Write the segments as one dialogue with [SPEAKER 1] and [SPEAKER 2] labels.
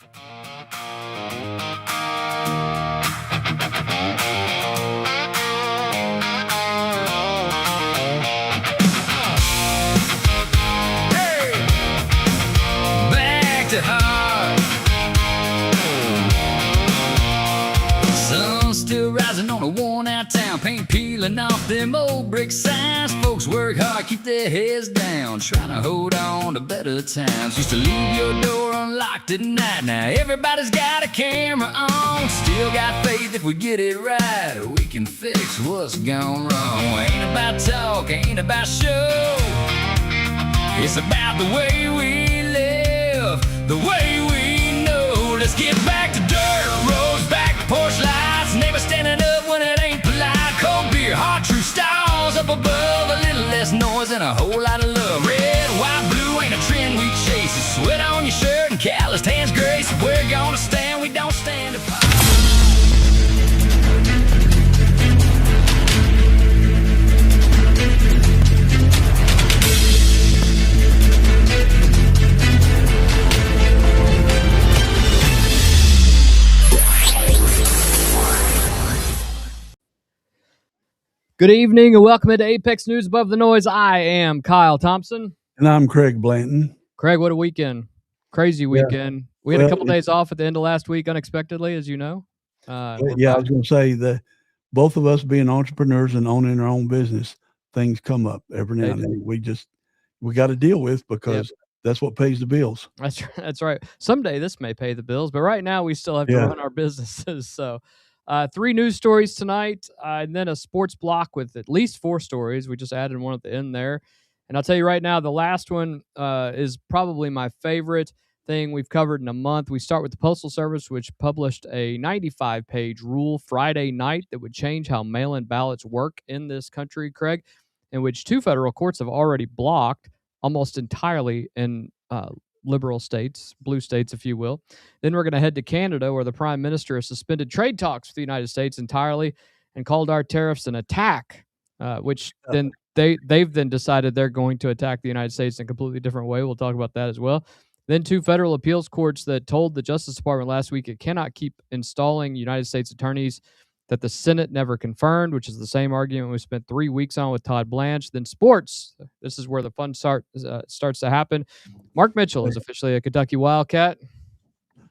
[SPEAKER 1] Back to heart. Sun still rising on a worn-out town, paint peeling off them old brick signs. Folks work hard, keep their heads down, trying to hold on to better times. Used to leave your door unlocked at night, now everybody's got a camera on. Still got faith if we get it right, we can fix what's gone wrong. Ain't about talk, ain't about show, it's about the way we live, the way we know. Let's get back to dirt roads, back to porch lights, never standing up when it ain't polite. Cold beer, hard true stars up above, a little less noise and a whole lot of love. Red, white, blue ain't a trend we chase, it's sweat on your shirt and calloused hands grace. If we're gonna stand, we don't stand apart.
[SPEAKER 2] Good evening and welcome into Apex News Above the Noise. I am Kyle Thompson.
[SPEAKER 3] And I'm Craig Blanton.
[SPEAKER 2] Craig, what a weekend. Crazy weekend. We had a couple days off at the end of last week unexpectedly, as you know.
[SPEAKER 3] I was going to say that both of us being entrepreneurs and owning our own business, things come up every now and then. We got to deal with because that's what pays the bills.
[SPEAKER 2] That's right. Someday this may pay the bills, but right now we still have to run our businesses. So 3 news stories tonight, and then a sports block with at least 4 stories. We just added one at the end there. And I'll tell you right now, the last one is probably my favorite thing we've covered in a month. We start with the Postal Service, which published a 95-page rule Friday night that would change how mail-in ballots work in this country, Craig, in which 2 federal courts have already blocked almost entirely in liberal states, blue states, if you will. Then we're going to head to Canada, where the Prime Minister has suspended trade talks with the United States entirely and called our tariffs an attack, which then they've then decided they're going to attack the United States in a completely different way. We'll talk about that as well. Then 2 federal appeals courts that told the Justice Department last week it cannot keep installing United States attorneys that the Senate never confirmed, which is the same argument we spent 3 weeks on with Todd Blanche. Then sports. This is where the fun starts to happen. Mark Mitchell is officially a Kentucky Wildcat.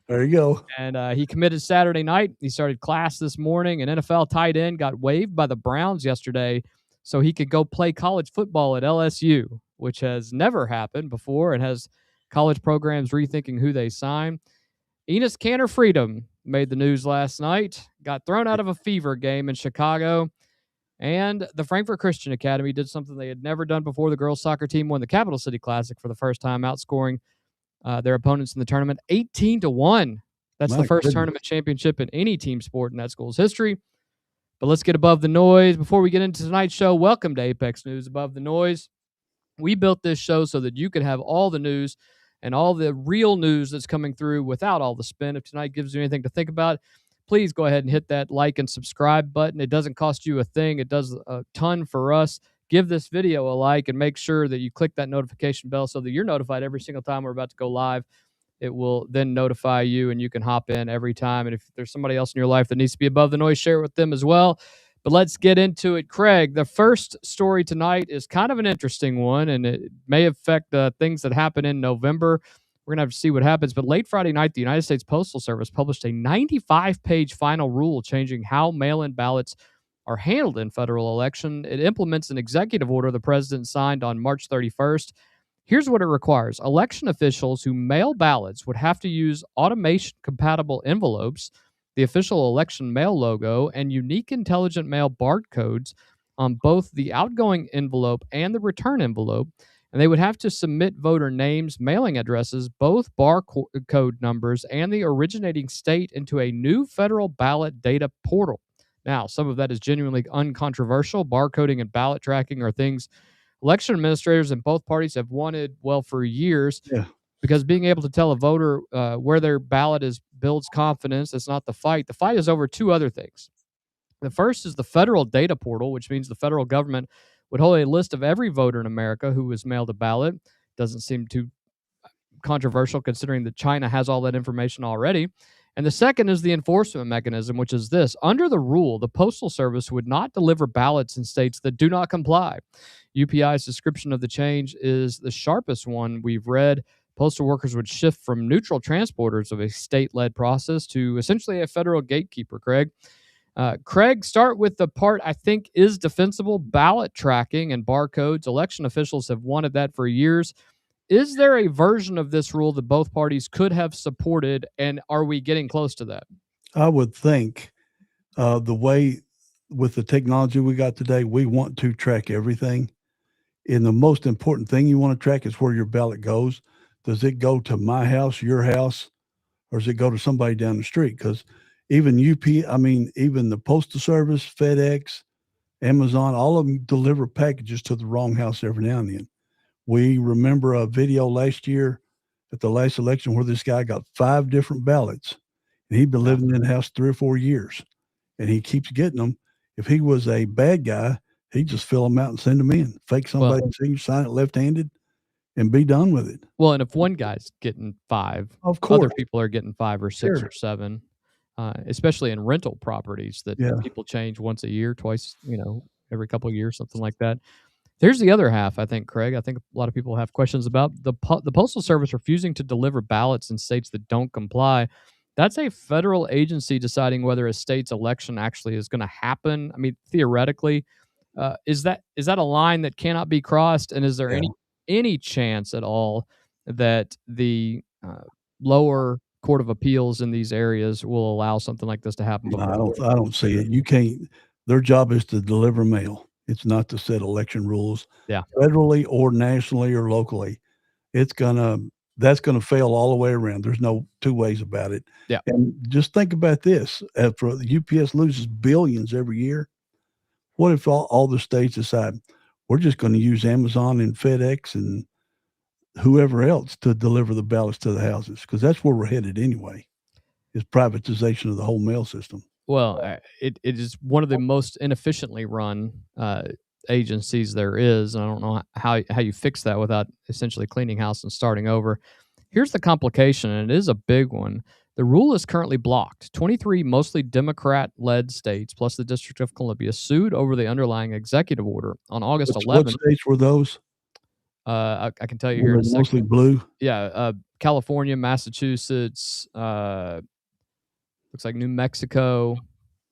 [SPEAKER 3] There you go.
[SPEAKER 2] And he committed Saturday night. He started class this morning. An NFL tight end got waived by the Browns yesterday so he could go play college football at LSU, which has never happened before and has college programs rethinking who they sign. Enos Cantor Freedom made the news last night, got thrown out of a Fever game in Chicago, and the Frankfort Christian Academy did something they had never done before. The girls' soccer team won the Capital City Classic for the first time, outscoring their opponents in the tournament 18-1. That's the first tournament championship in any team sport in that school's history. But let's get above the noise. Before we get into tonight's show, welcome to Apex News Above the Noise. We built this show so that you could have all the news and all the real news that's coming through without all the spin. If tonight gives you anything to think about, please go ahead and hit that like and subscribe button. It doesn't cost you a thing. It does a ton for us. Give this video a like and make sure that you click that notification bell so that you're notified every single time we're about to go live. It will then notify you and you can hop in every time. And if there's somebody else in your life that needs to be above the noise, share it with them as well. But let's get into it. Craig, the first story tonight is kind of an interesting one, and it may affect things that happen in November. We're going to have to see what happens. But late Friday night, the United States Postal Service published a 95-page final rule changing how mail-in ballots are handled in federal election. It implements an executive order the president signed on March 31st. Here's what it requires. Election officials who mail ballots would have to use automation-compatible envelopes, the official election mail logo, and unique intelligent mail barcodes on both the outgoing envelope and the return envelope. And they would have to submit voter names, mailing addresses, both barcode numbers, and the originating state into a new federal ballot data portal. Now, some of that is genuinely uncontroversial. Barcoding and ballot tracking are things election administrators in both parties have wanted, well, for years.
[SPEAKER 3] Yeah.
[SPEAKER 2] Because being able to tell a voter where their ballot is builds confidence. It's not the fight. The fight is over 2 other things. The first is the federal data portal, which means the federal government would hold a list of every voter in America who was mailed a ballot. Doesn't seem too controversial considering that China has all that information already. And the second is the enforcement mechanism, which is this. Under the rule, the Postal Service would not deliver ballots in states that do not comply. UPI's description of the change is the sharpest one we've read. Postal workers would shift from neutral transporters of a state-led process to essentially a federal gatekeeper, Craig. Craig, start with the part I think is defensible, ballot tracking and barcodes. Election officials have wanted that for years. Is there a version of this rule that both parties could have supported, and are we getting close to that?
[SPEAKER 3] I would think the way with the technology we got today, we want to track everything. And the most important thing you want to track is where your ballot goes. Does it go to my house, your house, or does it go to somebody down the street? Because even even the Postal Service, FedEx, Amazon, all of them deliver packages to the wrong house every now and then. We remember a video last year at the last election where this guy got 5 different ballots, and he'd been living in the house 3 or 4 years, and he keeps getting them. If he was a bad guy, he'd just fill them out and send them in, fake somebody's signature, sign it left-handed, and be done with it.
[SPEAKER 2] Well, and if one guy's getting 5,
[SPEAKER 3] Of course,
[SPEAKER 2] other people are getting 5 or 6 or 7, especially in rental properties that people change once a year, twice, every couple of years, something like that. There's the other half, I think, Craig. I think a lot of people have questions about the Postal Service refusing to deliver ballots in states that don't comply. That's a federal agency deciding whether a state's election actually is going to happen. I mean, theoretically, is that a line that cannot be crossed? And is there any chance at all that the lower court of appeals in these areas will allow something like this to happen?
[SPEAKER 3] No, I don't see it. You can't. Their job is to deliver mail. It's not to set election rules, federally or nationally or locally. That's gonna fail all the way around. There's no 2 ways about it.
[SPEAKER 2] Yeah.
[SPEAKER 3] And just think about this: after the UPS loses billions every year, what if all the states decide we're just going to use Amazon and FedEx and whoever else to deliver the ballots to the houses? Because that's where we're headed anyway. Is privatization of the whole mail system.
[SPEAKER 2] Well, it is one of the most inefficiently run agencies there is, and I don't know how you fix that without essentially cleaning house and starting over. Here's the complication, and it is a big one. The rule is currently blocked. 23 mostly Democrat-led states, plus the District of Columbia, sued over the underlying executive order on August 11th.
[SPEAKER 3] What states were those?
[SPEAKER 2] I can tell you here in a second.
[SPEAKER 3] Mostly blue?
[SPEAKER 2] Yeah, California, Massachusetts, looks like New Mexico,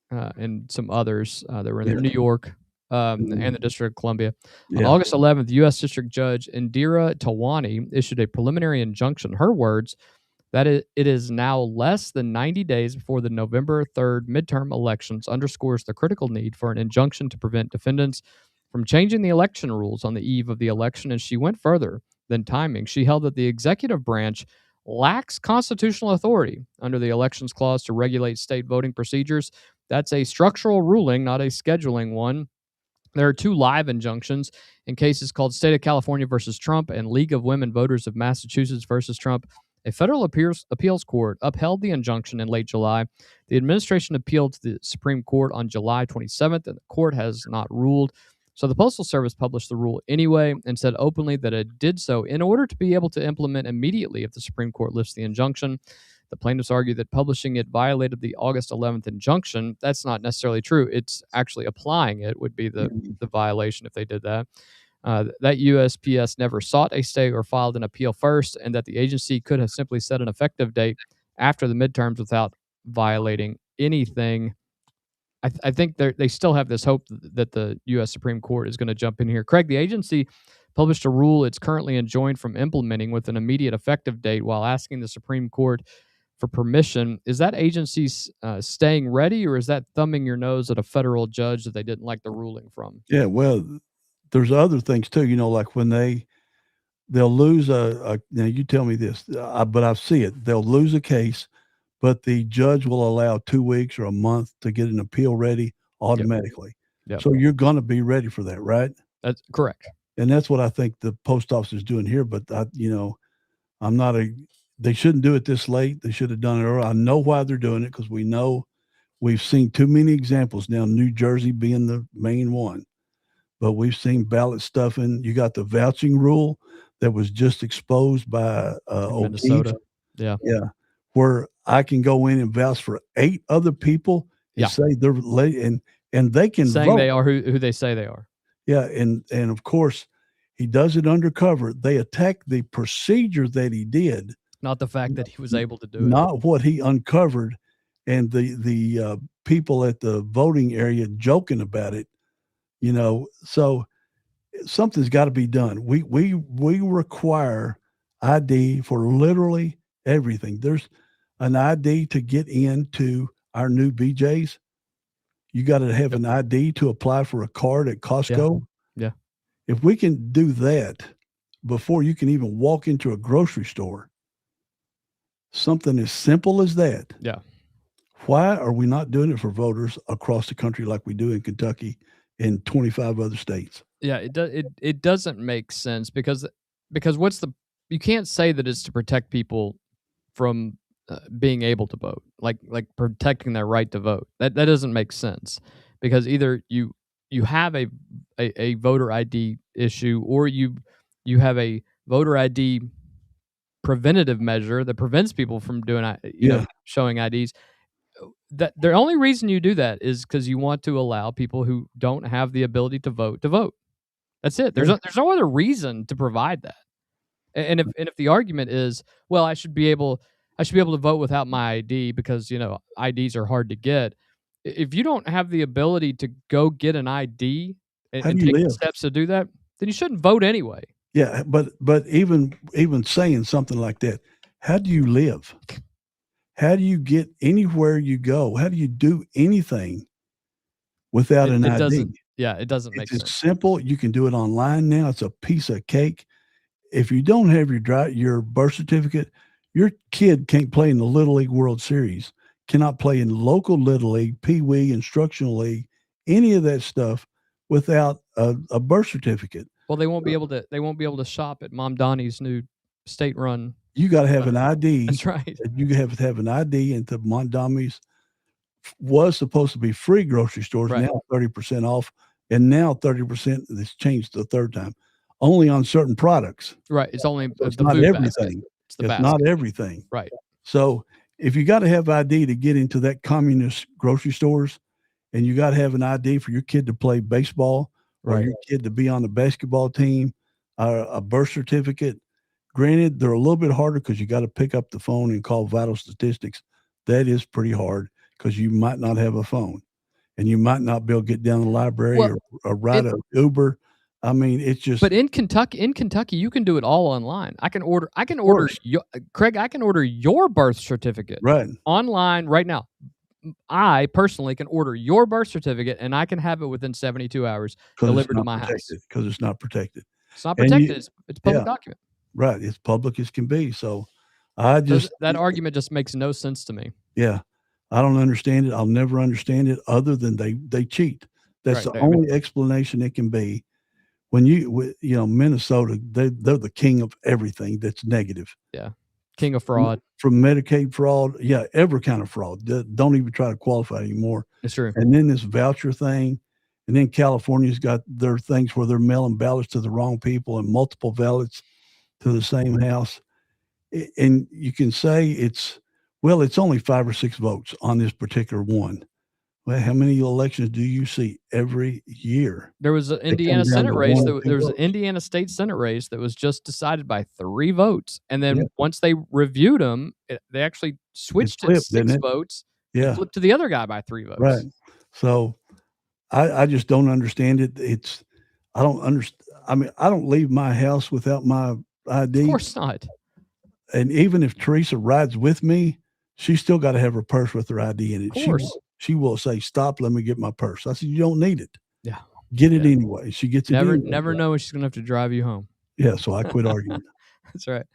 [SPEAKER 2] and some others that were in there, New York, and the District of Columbia. On August 11th, U.S. District Judge Indira Talwani issued a preliminary injunction, her words, that it is now less than 90 days before the November 3rd midterm elections, underscores the critical need for an injunction to prevent defendants from changing the election rules on the eve of the election. And she went further than timing. She held that the executive branch lacks constitutional authority under the Elections Clause to regulate state voting procedures. That's a structural ruling, not a scheduling one. There are 2 live injunctions in cases called State of California versus Trump and League of Women Voters of Massachusetts versus Trump. A federal appeals court upheld the injunction in late July. The administration appealed to the Supreme Court on July 27th, and the court has not ruled. So the Postal Service published the rule anyway and said openly that it did so in order to be able to implement immediately if the Supreme Court lifts the injunction. The plaintiffs argue that publishing it violated the August 11th injunction. That's not necessarily true. It's actually applying it would be the violation if they did that. That USPS never sought a stay or filed an appeal first, and that the agency could have simply set an effective date after the midterms without violating anything. I think they still have this hope that the U.S. Supreme Court is going to jump in here. Craig, the agency published a rule it's currently enjoined from implementing with an immediate effective date while asking the Supreme Court for permission. Is that agency staying ready, or is that thumbing your nose at a federal judge that they didn't like the ruling from?
[SPEAKER 3] Yeah, well, there's other things too, like when they'll lose now you tell me this, but I see it. They'll lose a case, but the judge will allow 2 weeks or a month to get an appeal ready automatically.
[SPEAKER 2] Yep.
[SPEAKER 3] So you're going to be ready for that, right?
[SPEAKER 2] That's correct.
[SPEAKER 3] And that's what I think the post office is doing here. But they shouldn't do it this late. They should have done it early. I know why they're doing it, because we've seen too many examples now, New Jersey being the main one. But we've seen ballot stuffing. You got the vouching rule. that was just exposed by
[SPEAKER 2] In Minnesota.
[SPEAKER 3] O'Keefe.
[SPEAKER 2] Yeah.
[SPEAKER 3] Yeah, where I can go in and vouch for 8 other people and
[SPEAKER 2] Yeah.
[SPEAKER 3] say they're and they can
[SPEAKER 2] Saying
[SPEAKER 3] vote.
[SPEAKER 2] they are who they say they are.
[SPEAKER 3] Yeah, and of course, he does it undercover. They attack the procedure that he did,
[SPEAKER 2] Not the fact that he was able to do it.
[SPEAKER 3] not what he uncovered, and the people at the voting area joking about it, you know. So something's got to be done. We require ID for literally everything. There's an ID to get into our new BJ's. You got to have an ID to apply for a card at Costco.
[SPEAKER 2] Yeah.
[SPEAKER 3] If we can do that before you can even walk into a grocery store, something as simple as that.
[SPEAKER 2] Yeah.
[SPEAKER 3] Why are we not doing it for voters across the country like we do in Kentucky and 25 other states?
[SPEAKER 2] Yeah, it doesn't make sense because you can't say that it's to protect people from being able to vote, like protecting their right to vote. That doesn't make sense because either you have a voter ID issue or you have a voter ID preventative measure that prevents people from doing showing IDs. That the only reason you do that is because you want to allow people who don't have the ability to vote to vote. That's it. There's no other reason to provide that. And if the argument is, well, I should be able to vote without my ID because IDs are hard to get. If you don't have the ability to go get an ID and take the steps to do that, then you shouldn't vote anyway.
[SPEAKER 3] Yeah, but even saying something like that, how do you live? How do you get anywhere you go? How do you do anything without an ID?
[SPEAKER 2] It doesn't make sense.
[SPEAKER 3] It's simple. You can do it online now. It's a piece of cake. If you don't have your birth certificate, your kid can't play in the Little League World Series, cannot play in local Little League, Pee Wee, Instructional League, any of that stuff without a birth certificate.
[SPEAKER 2] Well, they won't be able to shop at Mom Donnie's new state-run.
[SPEAKER 3] You got to have an ID.
[SPEAKER 2] That's right.
[SPEAKER 3] You have to have an ID, and the Mondami's was supposed to be free grocery stores,
[SPEAKER 2] right.
[SPEAKER 3] Now 30% off, and now 30%. It's changed the third time, only on certain products.
[SPEAKER 2] Right. It's only
[SPEAKER 3] so it's
[SPEAKER 2] the
[SPEAKER 3] not
[SPEAKER 2] food
[SPEAKER 3] everything.
[SPEAKER 2] It's the
[SPEAKER 3] not everything.
[SPEAKER 2] Right.
[SPEAKER 3] So if you got to have ID to get into that communist grocery stores, and you got to have an ID for your kid to play baseball or your kid to be on the basketball team, a birth certificate. Granted, they're a little bit harder because you got to pick up the phone and call vital statistics. That is pretty hard because you might not have a phone and you might not be able to get down to the library or ride an Uber. I mean, it's just.
[SPEAKER 2] But in Kentucky, you can do it all online. I can order Craig, I can order your birth certificate online right now. I personally can order your birth certificate and I can have it within 72 hours delivered to my house.
[SPEAKER 3] Because it's not protected.
[SPEAKER 2] It's not protected. It's a public document.
[SPEAKER 3] Right. It's public as can be. So that
[SPEAKER 2] argument just makes no sense to me.
[SPEAKER 3] Yeah. I don't understand it. I'll never understand it other than they cheat. That's the only explanation it can be. When Minnesota, they're the king of everything that's negative.
[SPEAKER 2] Yeah. King of fraud.
[SPEAKER 3] From Medicaid fraud. Yeah. Every kind of fraud. Don't even try to qualify anymore.
[SPEAKER 2] It's true.
[SPEAKER 3] And then this voucher thing. And then California's got their things where they're mailing ballots to the wrong people and multiple ballots to the same house. And you can say it's only 5 or 6 votes on this particular one. Well, how many elections do you see every year?
[SPEAKER 2] There was an Indiana Senate race. There was an Indiana State Senate race that was just decided by 3 votes. And then once they reviewed them, they actually switched it 6 votes.
[SPEAKER 3] Yeah.
[SPEAKER 2] Flipped to the other guy by 3 votes.
[SPEAKER 3] Right. So I just don't understand it. I don't understand. I mean, I don't leave my house without my ID.
[SPEAKER 2] Of course not.
[SPEAKER 3] And even if Teresa rides with me, she's still got to have her purse with her ID in it.
[SPEAKER 2] Of course.
[SPEAKER 3] She will say, "Stop, let me get my purse." I said, "You don't need it.
[SPEAKER 2] Yeah.
[SPEAKER 3] Get it anyway." She gets it anyway.
[SPEAKER 2] Never know when she's going to have to drive you home.
[SPEAKER 3] Yeah, so I quit arguing.
[SPEAKER 2] That's right.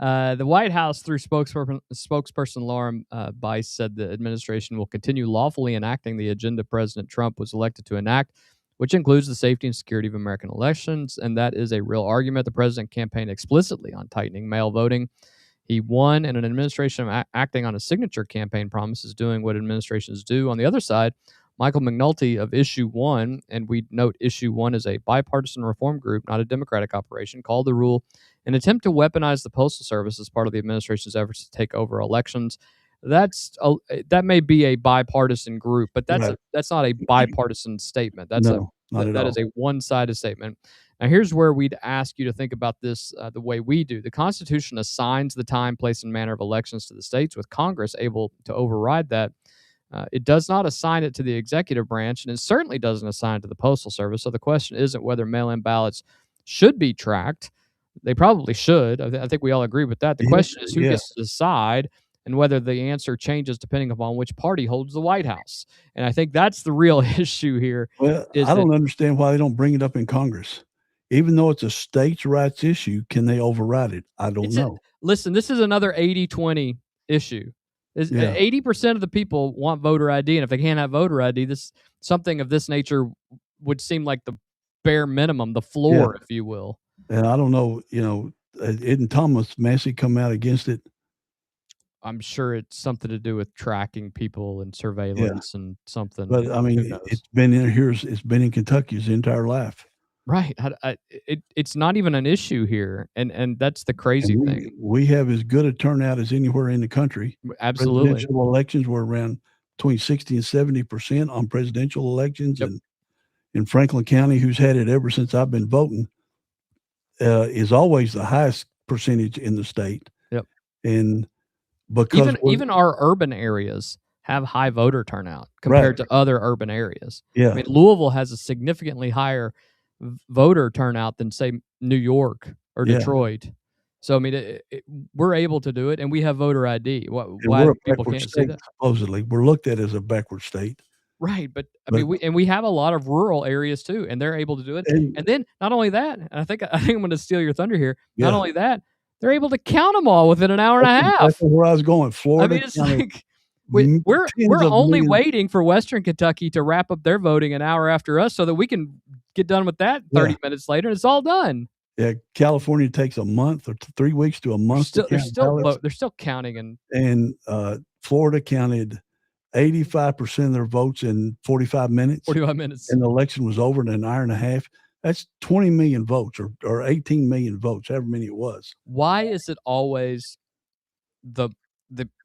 [SPEAKER 2] The White House, through spokesperson Lauren Bice, said the administration will continue lawfully enacting the agenda President Trump was elected to enact, which includes the safety and security of American elections, and that is a real argument. The president campaigned explicitly on tightening mail voting. He won, and an administration acting on a signature campaign promise is doing what administrations do. On the other side, Michael McNulty of Issue 1, and we note Issue 1 is a bipartisan reform group, not a Democratic operation, called the rule an attempt to weaponize the Postal Service as part of the administration's efforts to take over elections. That may be a bipartisan group, but that's not a bipartisan statement.
[SPEAKER 3] No, not at
[SPEAKER 2] that
[SPEAKER 3] all.
[SPEAKER 2] is a one-sided statement. Now, here's where we'd ask you to think about this the way we do. The Constitution assigns the time, place, and manner of elections to the states, with Congress able to override that. It does not assign it to the executive branch, and it certainly doesn't assign it to the Postal Service. So the question isn't whether mail-in ballots should be tracked. They probably should. I think we all agree with that. The question is who gets to decide, and whether the answer changes depending upon which party holds the White House. And I think that's the real issue here.
[SPEAKER 3] Well, I don't understand why they don't bring it up in Congress. Even though it's a states' rights issue, can they override it? I don't know.
[SPEAKER 2] Listen, this is another 80-20 issue. 80% of the people want voter ID, and if they can't have voter ID, something of this nature would seem like the bare minimum, the floor, if you will.
[SPEAKER 3] And I don't know, isn't Thomas Massey come out against it?
[SPEAKER 2] I'm sure it's something to do with tracking people and surveillance and something.
[SPEAKER 3] But I mean, it's been in Kentucky his entire life.
[SPEAKER 2] Right. It's not even an issue here, and that's the crazy thing.
[SPEAKER 3] We have as good a turnout as anywhere in the country.
[SPEAKER 2] Absolutely.
[SPEAKER 3] Presidential elections were around between 60 and 70% on presidential elections, and in Franklin County, who's had it ever since I've been voting, is always the highest percentage in the state.
[SPEAKER 2] Yep.
[SPEAKER 3] And because
[SPEAKER 2] even our urban areas have high voter turnout compared to other urban areas.
[SPEAKER 3] Yeah.
[SPEAKER 2] I mean, Louisville has a significantly higher voter turnout than, say, New York or Detroit. So, I mean, we're able to do it, and we have voter ID. Why people can't say that?
[SPEAKER 3] Supposedly, we're looked at as a backward state.
[SPEAKER 2] Right, but I mean, we have a lot of rural areas too, and they're able to do it. And then not only that, and I think I'm going to steal your thunder here. Not only that, they're able to count them all within an hour and a half.
[SPEAKER 3] That's where I was going. Florida.
[SPEAKER 2] I mean, it's like we're only waiting for Western Kentucky to wrap up their voting an hour after us, so that we can get done with that 30 minutes later, and it's all done.
[SPEAKER 3] Yeah, California takes a month or 3 weeks to a month.
[SPEAKER 2] They're still counting,
[SPEAKER 3] and Florida counted 85% of their votes in 45 minutes.
[SPEAKER 2] 45 minutes.
[SPEAKER 3] And the election was over in an hour and a half. That's 20 million votes or 18 million votes, however many it was.
[SPEAKER 2] Why is it always the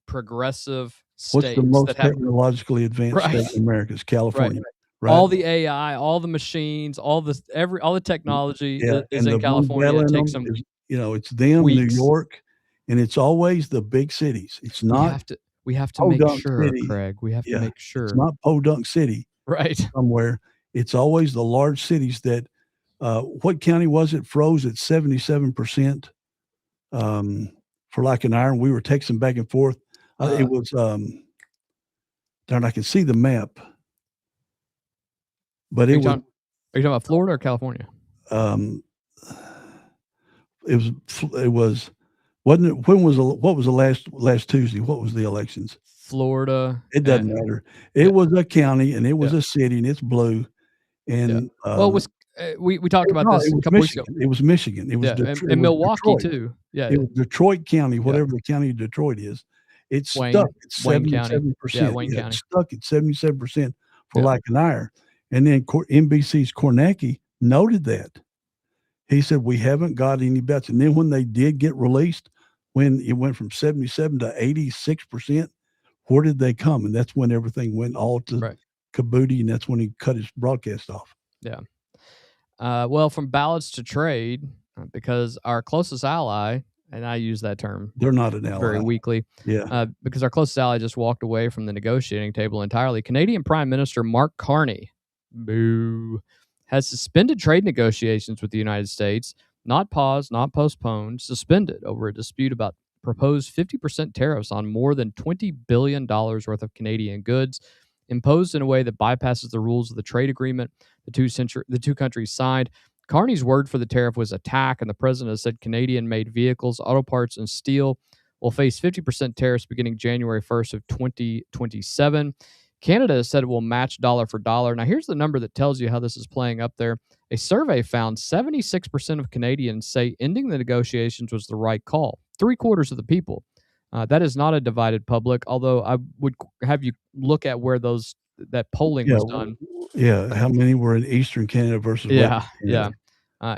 [SPEAKER 2] progressive states?
[SPEAKER 3] What's the most technologically advanced state in America? Is California. Right.
[SPEAKER 2] All the AI, all the machines, all the technology is in California. It takes them,
[SPEAKER 3] it's them,
[SPEAKER 2] weeks.
[SPEAKER 3] New York, and it's always the big cities. It's not.
[SPEAKER 2] We have to make sure, Craig. We have to make sure.
[SPEAKER 3] It's not Podunk City,
[SPEAKER 2] right?
[SPEAKER 3] Somewhere. It's always the large cities that. What county was it? Froze at 77% for like an hour, and we were texting back and forth. It was. Darn, I can see the map. But
[SPEAKER 2] are you talking about Florida or California?
[SPEAKER 3] It was. Wasn't it? What was the last Tuesday? What was the elections?
[SPEAKER 2] Florida.
[SPEAKER 3] It doesn't matter. It was a county, and it was a city, and it's blue. And
[SPEAKER 2] well, it was we talked about this a couple weeks ago.
[SPEAKER 3] It was Michigan. It was
[SPEAKER 2] and Milwaukee too. Yeah,
[SPEAKER 3] it was Detroit County, whatever the county of Detroit is. It's stuck at 77%.
[SPEAKER 2] Wayne County.
[SPEAKER 3] It's stuck at 77% for like an hour. And then NBC's Kornacki noted that. He said, we haven't got any bets. And then when they did get released, when it went from 77 to 86%, where did they come? And that's when everything went all to caboodie, and that's when he cut his broadcast off.
[SPEAKER 2] Yeah. Well, from ballots to trade, because our closest ally, and I use that term.
[SPEAKER 3] They're not an ally.
[SPEAKER 2] Very weakly.
[SPEAKER 3] Yeah.
[SPEAKER 2] Because our closest ally just walked away from the negotiating table entirely. Canadian Prime Minister Mark Carney, has suspended trade negotiations with the United States, not paused, not postponed, suspended over a dispute about proposed 50% tariffs on more than $20 billion worth of Canadian goods, imposed in a way that bypasses the rules of the trade agreement the two countries signed. Carney's word for the tariff was attack, and the president has said Canadian-made vehicles, auto parts, and steel will face 50% tariffs beginning January 1st of 2027. Canada has said it will match dollar for dollar. Now, here's the number that tells you how this is playing up there. A survey found 76% of Canadians say ending the negotiations was the right call. 3/4 of the people. That is not a divided public, although I would have you look at where those that polling
[SPEAKER 3] Yeah,
[SPEAKER 2] was done.
[SPEAKER 3] yeah. How many were in Eastern Canada versus Western
[SPEAKER 2] Yeah,
[SPEAKER 3] Canada?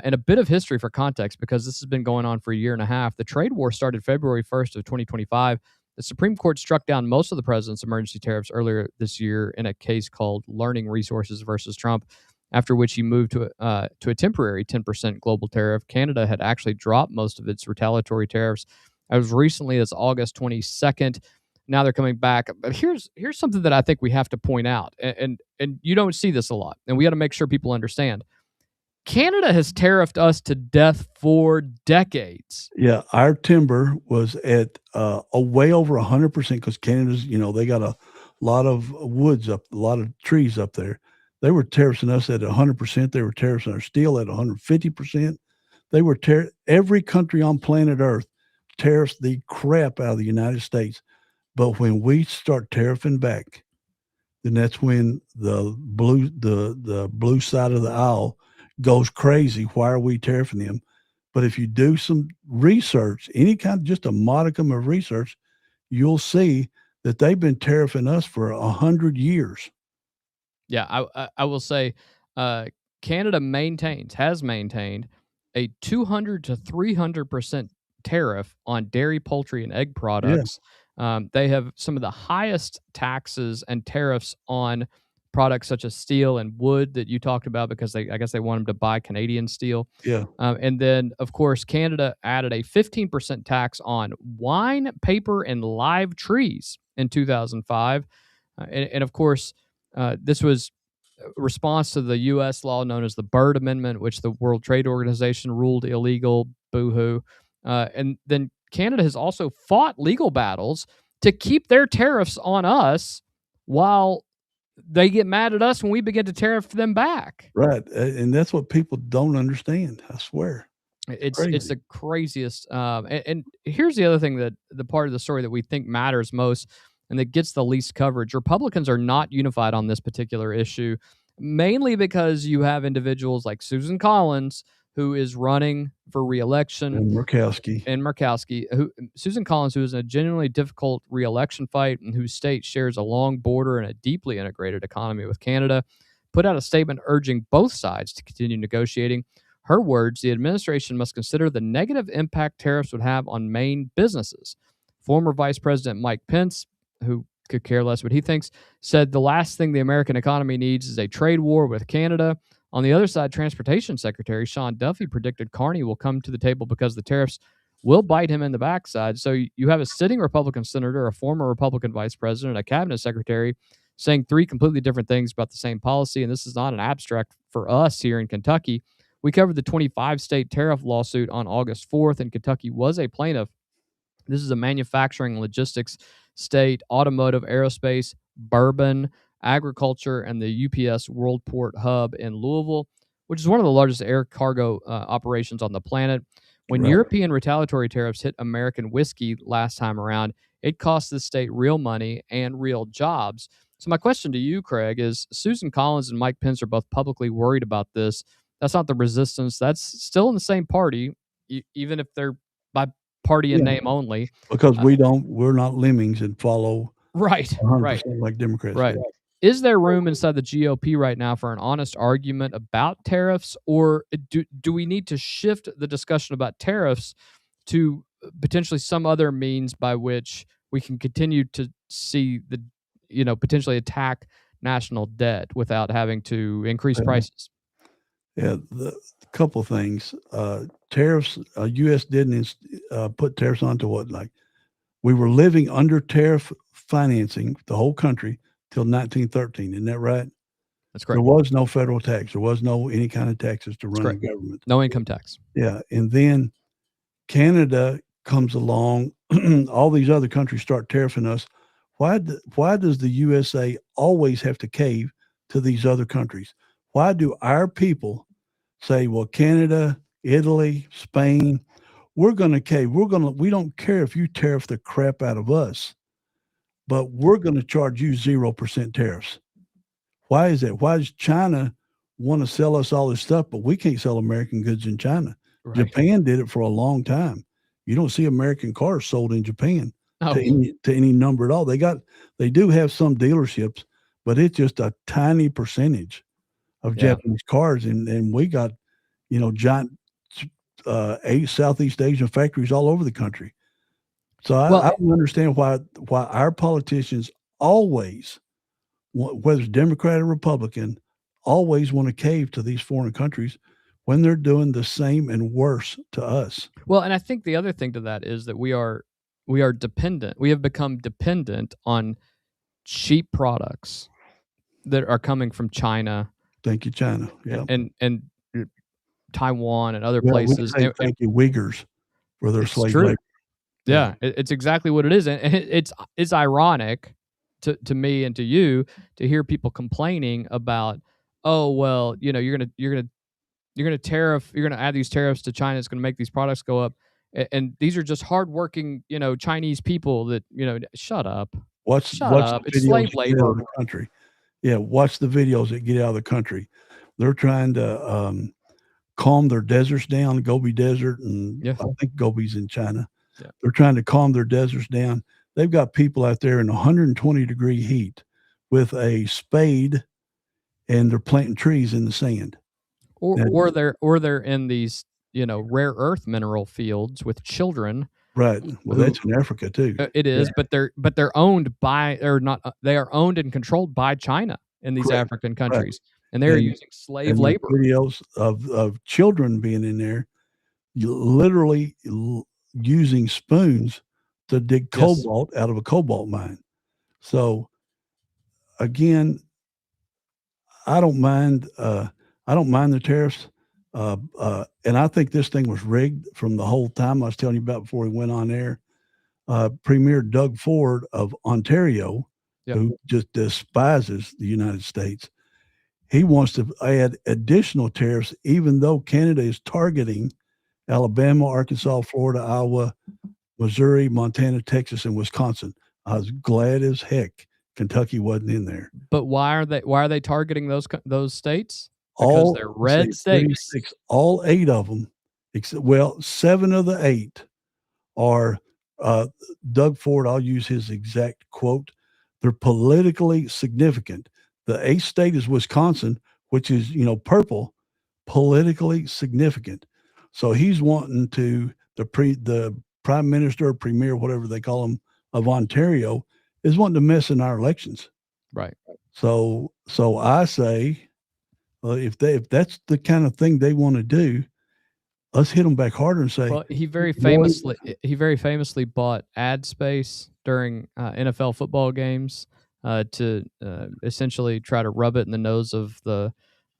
[SPEAKER 2] and a bit of history for context, because this has been going on for a year and a half. The trade war started February 1st of 2025. The Supreme Court struck down most of the president's emergency tariffs earlier this year in a case called Learning Resources versus Trump, after which he moved to a temporary 10% global tariff. Canada had actually dropped most of its retaliatory tariffs as recently as August 22nd. Now they're coming back. But here's something that I think we have to point out, and you don't see this a lot, and we got to make sure people understand. Canada has tariffed us to death for decades.
[SPEAKER 3] Yeah, our timber was at a way over 100% because Canada's, they got a lot of woods up, a lot of trees up there. They were tariffing us at 100%. They were tariffing our steel at 150%. They were every country on planet Earth tariffs the crap out of the United States. But when we start tariffing back, then that's when the blue side of the aisle goes crazy. Why are we tariffing them? But if you do some research, any kind, just a modicum of research, you'll see that they've been tariffing us for 100 years.
[SPEAKER 2] Yeah, I will say, Canada has maintained a 200 to 300% tariff on dairy, poultry, and egg products. They have some of the highest taxes and tariffs on products such as steel and wood that you talked about, because I guess they want them to buy Canadian steel.
[SPEAKER 3] Yeah.
[SPEAKER 2] And then, of course, Canada added a 15% tax on wine, paper, and live trees in 2005. And of course, this was a response to the U.S. law known as the Byrd Amendment, which the World Trade Organization ruled illegal. Boo-hoo. And then Canada has also fought legal battles to keep their tariffs on us while they get mad at us when we begin to tariff them back.
[SPEAKER 3] Right. And that's what people don't understand. I swear.
[SPEAKER 2] It's the craziest. And here's the other thing, that the part of the story that we think matters most and that gets the least coverage. Republicans are not unified on this particular issue, mainly because you have individuals like Susan Collins, who is running for re-election,
[SPEAKER 3] And Murkowski.
[SPEAKER 2] Susan Collins, who is in a genuinely difficult re-election fight and whose state shares a long border and a deeply integrated economy with Canada, put out a statement urging both sides to continue negotiating. Her words: the administration must consider the negative impact tariffs would have on Maine businesses. Former Vice President Mike Pence, who could care less what he thinks, said the last thing the American economy needs is a trade war with Canada. On the other side, Transportation Secretary Sean Duffy predicted Carney will come to the table because the tariffs will bite him in the backside. So you have a sitting Republican senator, a former Republican vice president, a cabinet secretary saying three completely different things about the same policy. And this is not an abstract for us here in Kentucky. We covered the 25-state tariff lawsuit on August 4th, and Kentucky was a plaintiff. This is a manufacturing logistics state, automotive, aerospace, bourbon, agriculture, and the UPS World Port Hub in Louisville, which is one of the largest air cargo operations on the planet. When European retaliatory tariffs hit American whiskey last time around, it cost the state real money and real jobs. So my question to you, Craig, is Susan Collins and Mike Pence are both publicly worried about this. That's not the resistance. That's still in the same party, even if they're by party and name only.
[SPEAKER 3] Because we're not lemmings and follow
[SPEAKER 2] right
[SPEAKER 3] 100% like Democrats.
[SPEAKER 2] Right.
[SPEAKER 3] Do.
[SPEAKER 2] Is there room inside the GOP right now for an honest argument about tariffs, or do we need to shift the discussion about tariffs to potentially some other means by which we can continue to see potentially attack national debt without having to increase prices?
[SPEAKER 3] Yeah, the couple of things. Tariffs, U.S. didn't put tariffs onto we were living under tariff financing, the whole country, till 1913. Isn't that right?
[SPEAKER 2] That's correct.
[SPEAKER 3] There was no federal tax. There was no any kind of taxes to run the government.
[SPEAKER 2] No income tax.
[SPEAKER 3] Yeah, and then Canada comes along. All these other countries start tariffing us. Why does the USA always have to cave to these other countries? Why do our people say, well, Canada, Italy, Spain, we're going to cave. We don't care if you tariff the crap out of us, but we're going to charge you 0% tariffs. Why is that? Why does China want to sell us all this stuff, but we can't sell American goods in China? Right. Japan did it for a long time. You don't see American cars sold in Japan to any number at all. They do have some dealerships, but it's just a tiny percentage of
[SPEAKER 2] Yeah.
[SPEAKER 3] Japanese cars, and we got, giant Southeast Asian factories all over the country. So I
[SPEAKER 2] Well,
[SPEAKER 3] don't understand why our politicians always, whether it's Democrat or Republican, always want to cave to these foreign countries when they're doing the same and worse to us.
[SPEAKER 2] well, and I think the other thing to that is that we are dependent. We have become dependent on cheap products that are coming from China
[SPEAKER 3] Thank you, China. Yeah.
[SPEAKER 2] and Taiwan and other
[SPEAKER 3] Well, we
[SPEAKER 2] places.
[SPEAKER 3] say thank you, Uyghurs, for their
[SPEAKER 2] It's
[SPEAKER 3] slave
[SPEAKER 2] true.
[SPEAKER 3] labor.
[SPEAKER 2] Yeah, it's exactly what it is, and it's ironic to me and to you to hear people complaining about, oh well, you're gonna add these tariffs to China. It's gonna make these products go up, and these are just hardworking Chinese people that shut up,
[SPEAKER 3] Watch
[SPEAKER 2] shut
[SPEAKER 3] the
[SPEAKER 2] up. It's
[SPEAKER 3] videos
[SPEAKER 2] slave
[SPEAKER 3] that get out of
[SPEAKER 2] labor.
[SPEAKER 3] the country. Yeah, watch the videos that get out of the country. They're trying to calm their deserts down, Gobi Desert, and
[SPEAKER 2] Yeah.
[SPEAKER 3] I think Gobi's in China.
[SPEAKER 2] Yeah.
[SPEAKER 3] They're trying to calm their deserts down. They've got people out there in 120-degree heat with a spade, and they're planting trees in the sand.
[SPEAKER 2] Or they're in these rare earth mineral fields with children.
[SPEAKER 3] Right. Well, that's in Africa too.
[SPEAKER 2] It is, but they're owned by, or not. They are owned and controlled by China in these
[SPEAKER 3] Correct.
[SPEAKER 2] African countries, and they are
[SPEAKER 3] And-
[SPEAKER 2] using slave
[SPEAKER 3] And
[SPEAKER 2] labor.
[SPEAKER 3] videos of children being in there, literally using spoons to dig
[SPEAKER 2] Yes.
[SPEAKER 3] cobalt out of a cobalt mine. So again, I don't mind the tariffs. And I think this thing was rigged from the whole time I was telling you about before we went on air. Premier Doug Ford of Ontario,
[SPEAKER 2] Yep.
[SPEAKER 3] who just despises the United States, he wants to add additional tariffs, even though Canada is targeting Alabama, Arkansas, Florida, Iowa, Missouri, Montana, Texas, and Wisconsin. I was glad as heck Kentucky wasn't in there.
[SPEAKER 2] But why are they targeting those states? Because they're red states.
[SPEAKER 3] All 8 of them, except, 7 of the 8 are Doug Ford. I'll use his exact quote. They're politically significant. The 8th state is Wisconsin, which is, purple, politically significant. So he's wanting to, the prime minister or premier, whatever they call him, of Ontario, is wanting to mess in our elections.
[SPEAKER 2] Right.
[SPEAKER 3] So I say, if that's the kind of thing they want to do, let's hit them back harder and say.
[SPEAKER 2] Well, he very famously bought ad space during NFL football games to essentially try to rub it in the nose of the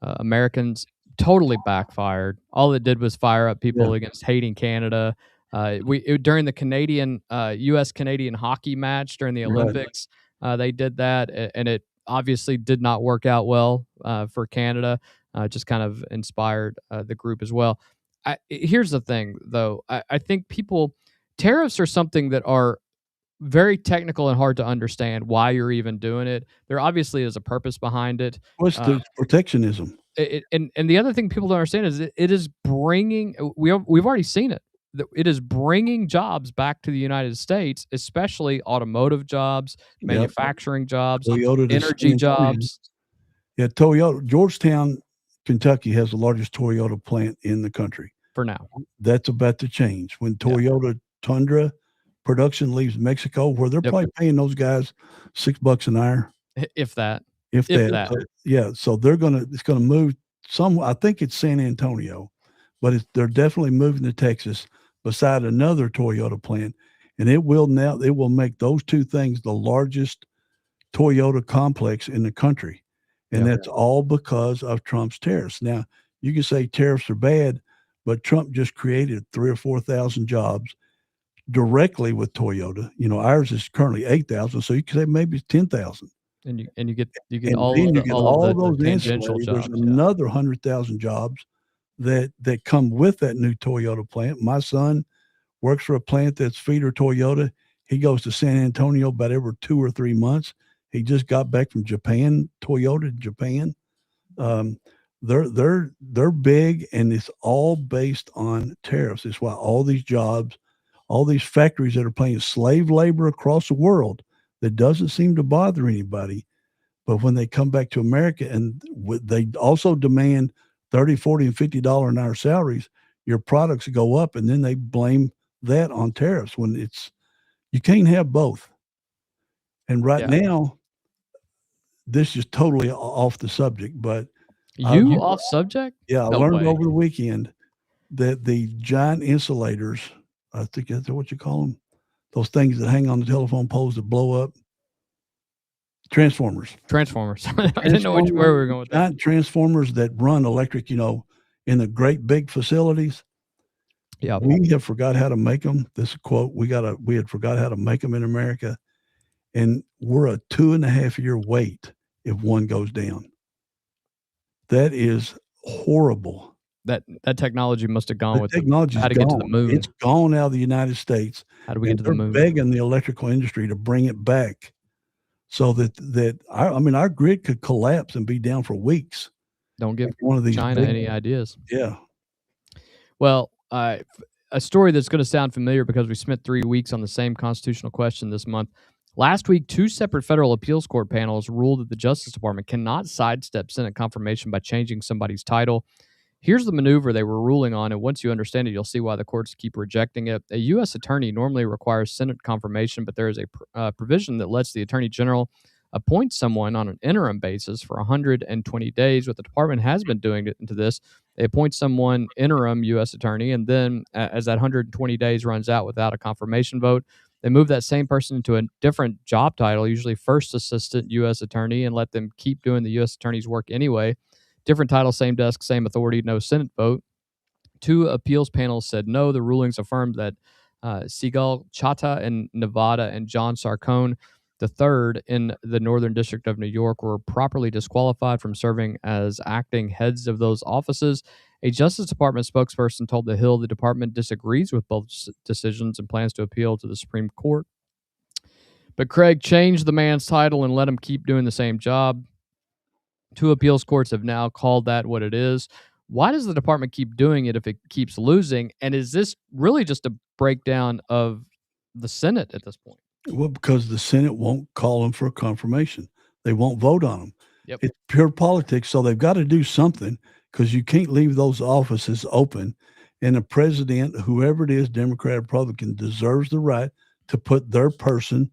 [SPEAKER 2] Americans. Totally backfired. All it did was fire up people against hating Canada. During the Canadian U.S. Canadian hockey match during the Olympics, they did that, and it obviously did not work out well for Canada. Just kind of inspired the group as well. Here's the thing, though. I think tariffs are something that are very technical and hard to understand why you're even doing it. There obviously is a purpose behind it.
[SPEAKER 3] What's the protectionism?
[SPEAKER 2] And the other thing people don't understand is it is bringing. We've already seen it. It is bringing jobs back to the United States, especially automotive jobs, manufacturing jobs,
[SPEAKER 3] Toyota,
[SPEAKER 2] energy jobs.
[SPEAKER 3] Yeah, Toyota. Georgetown, Kentucky has the largest Toyota plant in the country.
[SPEAKER 2] For now.
[SPEAKER 3] That's about to change. When Toyota Tundra production leaves Mexico, where they're probably paying those guys $6 an hour.
[SPEAKER 2] If that.
[SPEAKER 3] So it's gonna move some. I think it's San Antonio, but they're definitely moving to Texas beside another Toyota plant, and it will make those 2 things the largest Toyota complex in the country, and that's all because of Trump's tariffs. Now you can say tariffs are bad, but Trump just created 3,000 or 4,000 jobs directly with Toyota. Ours is currently 8,000, so you could say maybe it's 10,000.
[SPEAKER 2] And you get all of those tangential jobs.
[SPEAKER 3] There's another 100,000 jobs that come with that new Toyota plant. My son works for a plant that's feeder Toyota. He goes to San Antonio about every 2 or 3 months. He just got back from Japan, Toyota Japan. They're big, and it's all based on tariffs. It's why all these jobs, all these factories that are paying slave labor across the world that doesn't seem to bother anybody, But when they come back to America and they also demand $30, $40, and $50 an hour salaries, your products go up, and then they blame that on tariffs when you can't have both. And right now, this is totally off the subject, but
[SPEAKER 2] off subject?
[SPEAKER 3] Yeah, I
[SPEAKER 2] No
[SPEAKER 3] learned
[SPEAKER 2] way.
[SPEAKER 3] over the weekend that the giant insulators, I think that's what you call them, those things that hang on the telephone poles that blow up, transformers.
[SPEAKER 2] I didn't know where we were going with that.
[SPEAKER 3] Giant transformers that run electric, in the great big facilities.
[SPEAKER 2] Yeah.
[SPEAKER 3] We have forgot how to make them. This is a quote. We had forgot how to make them in America. And we're a 2.5 year wait if one goes down. That is horrible.
[SPEAKER 2] That technology must have gone
[SPEAKER 3] The
[SPEAKER 2] with
[SPEAKER 3] technology's
[SPEAKER 2] how to get to the moon.
[SPEAKER 3] It's gone out of the United States.
[SPEAKER 2] How do we get to the moon?
[SPEAKER 3] They're begging the electrical industry to bring it back so that our grid could collapse and be down for weeks.
[SPEAKER 2] Don't give
[SPEAKER 3] one of these
[SPEAKER 2] China any ideas.
[SPEAKER 3] Yeah.
[SPEAKER 2] Well, a story that's going to sound familiar because we spent 3 weeks on the same constitutional question this month. Last week, 2 separate federal appeals court panels ruled that the Justice Department cannot sidestep Senate confirmation by changing somebody's title. Here's the maneuver they were ruling on, and once you understand it, you'll see why the courts keep rejecting it. A U.S. attorney normally requires Senate confirmation, but there is a provision that lets the Attorney General appoint someone on an interim basis for 120 days. What the department has been doing into this, they appoint someone interim U.S. attorney, and then as that 120 days runs out without a confirmation vote, they move that same person into a different job title, usually first assistant U.S. attorney, and let them keep doing the U.S. attorney's work anyway. Different title, same desk, same authority, no Senate vote. 2 appeals panels said no. The rulings affirmed that Sigal Chata in Nevada and John Sarcone III in the Northern District of New York were properly disqualified from serving as acting heads of those offices. A Justice Department spokesperson told The Hill the department disagrees with both decisions and plans to appeal to the Supreme Court. But Craig, changed the man's title and let him keep doing the same job. 2 appeals courts have now called that what it is. Why does the department keep doing it if it keeps losing? And is this really just a breakdown of the Senate at this point?
[SPEAKER 3] Well, because the Senate won't call them for a confirmation. They won't vote on them.
[SPEAKER 2] Yep.
[SPEAKER 3] It's pure politics, so they've got to do something because you can't leave those offices open. And the president, whoever it is, Democrat, Republican, deserves the right to put their person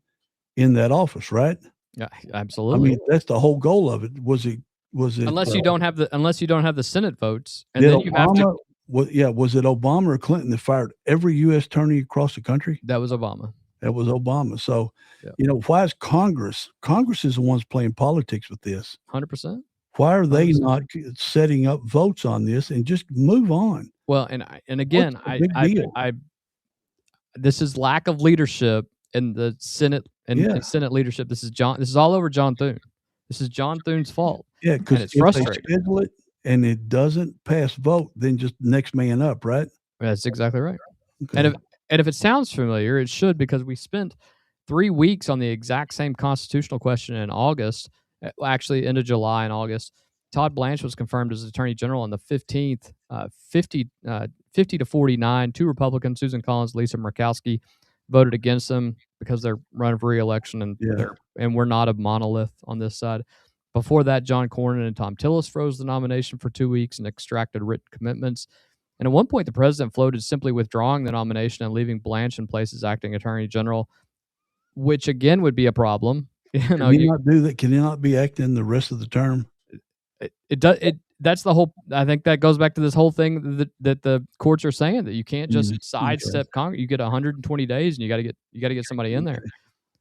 [SPEAKER 3] in that office, right?
[SPEAKER 2] Yeah, absolutely.
[SPEAKER 3] I mean, that's the whole goal of it. Was it
[SPEAKER 2] unless you don't have the Senate votes, and then you have to.
[SPEAKER 3] Was it Obama or Clinton that fired every U.S. attorney across the country?
[SPEAKER 2] That was Obama.
[SPEAKER 3] That was Obama. So, why is Congress? Congress is the ones playing politics with this.
[SPEAKER 2] 100%.
[SPEAKER 3] Why are they not setting up votes on this and just move on?
[SPEAKER 2] Well, and again, this is lack of leadership in the Senate and Senate leadership. This is all over John Thune. This is John Thune's fault.
[SPEAKER 3] Yeah, because
[SPEAKER 2] it's frustrating.
[SPEAKER 3] They schedule it and it doesn't pass vote, then just next man up, right?
[SPEAKER 2] That's exactly right.
[SPEAKER 3] Okay.
[SPEAKER 2] And if it sounds familiar, it should, because we spent 3 weeks on the exact same constitutional question in August, actually into July and August. Todd Blanche was confirmed as Attorney General on the 15th, 50 to 49. 2 Republicans, Susan Collins, Lisa Murkowski, voted against him because they're running for re-election, and we're not a monolith on this side. Before that, John Cornyn and Tom Tillis froze the nomination for 2 weeks and extracted written commitments. And at one point, the president floated simply withdrawing the nomination and leaving Blanche in place as acting Attorney General, which again would be a problem.
[SPEAKER 3] Can he not do that? Can he not be acting the rest of the term?
[SPEAKER 2] That's the whole. I think that goes back to this whole thing that the courts are saying, that you can't just sidestep Congress. You get 120 days, and you got to get somebody in there.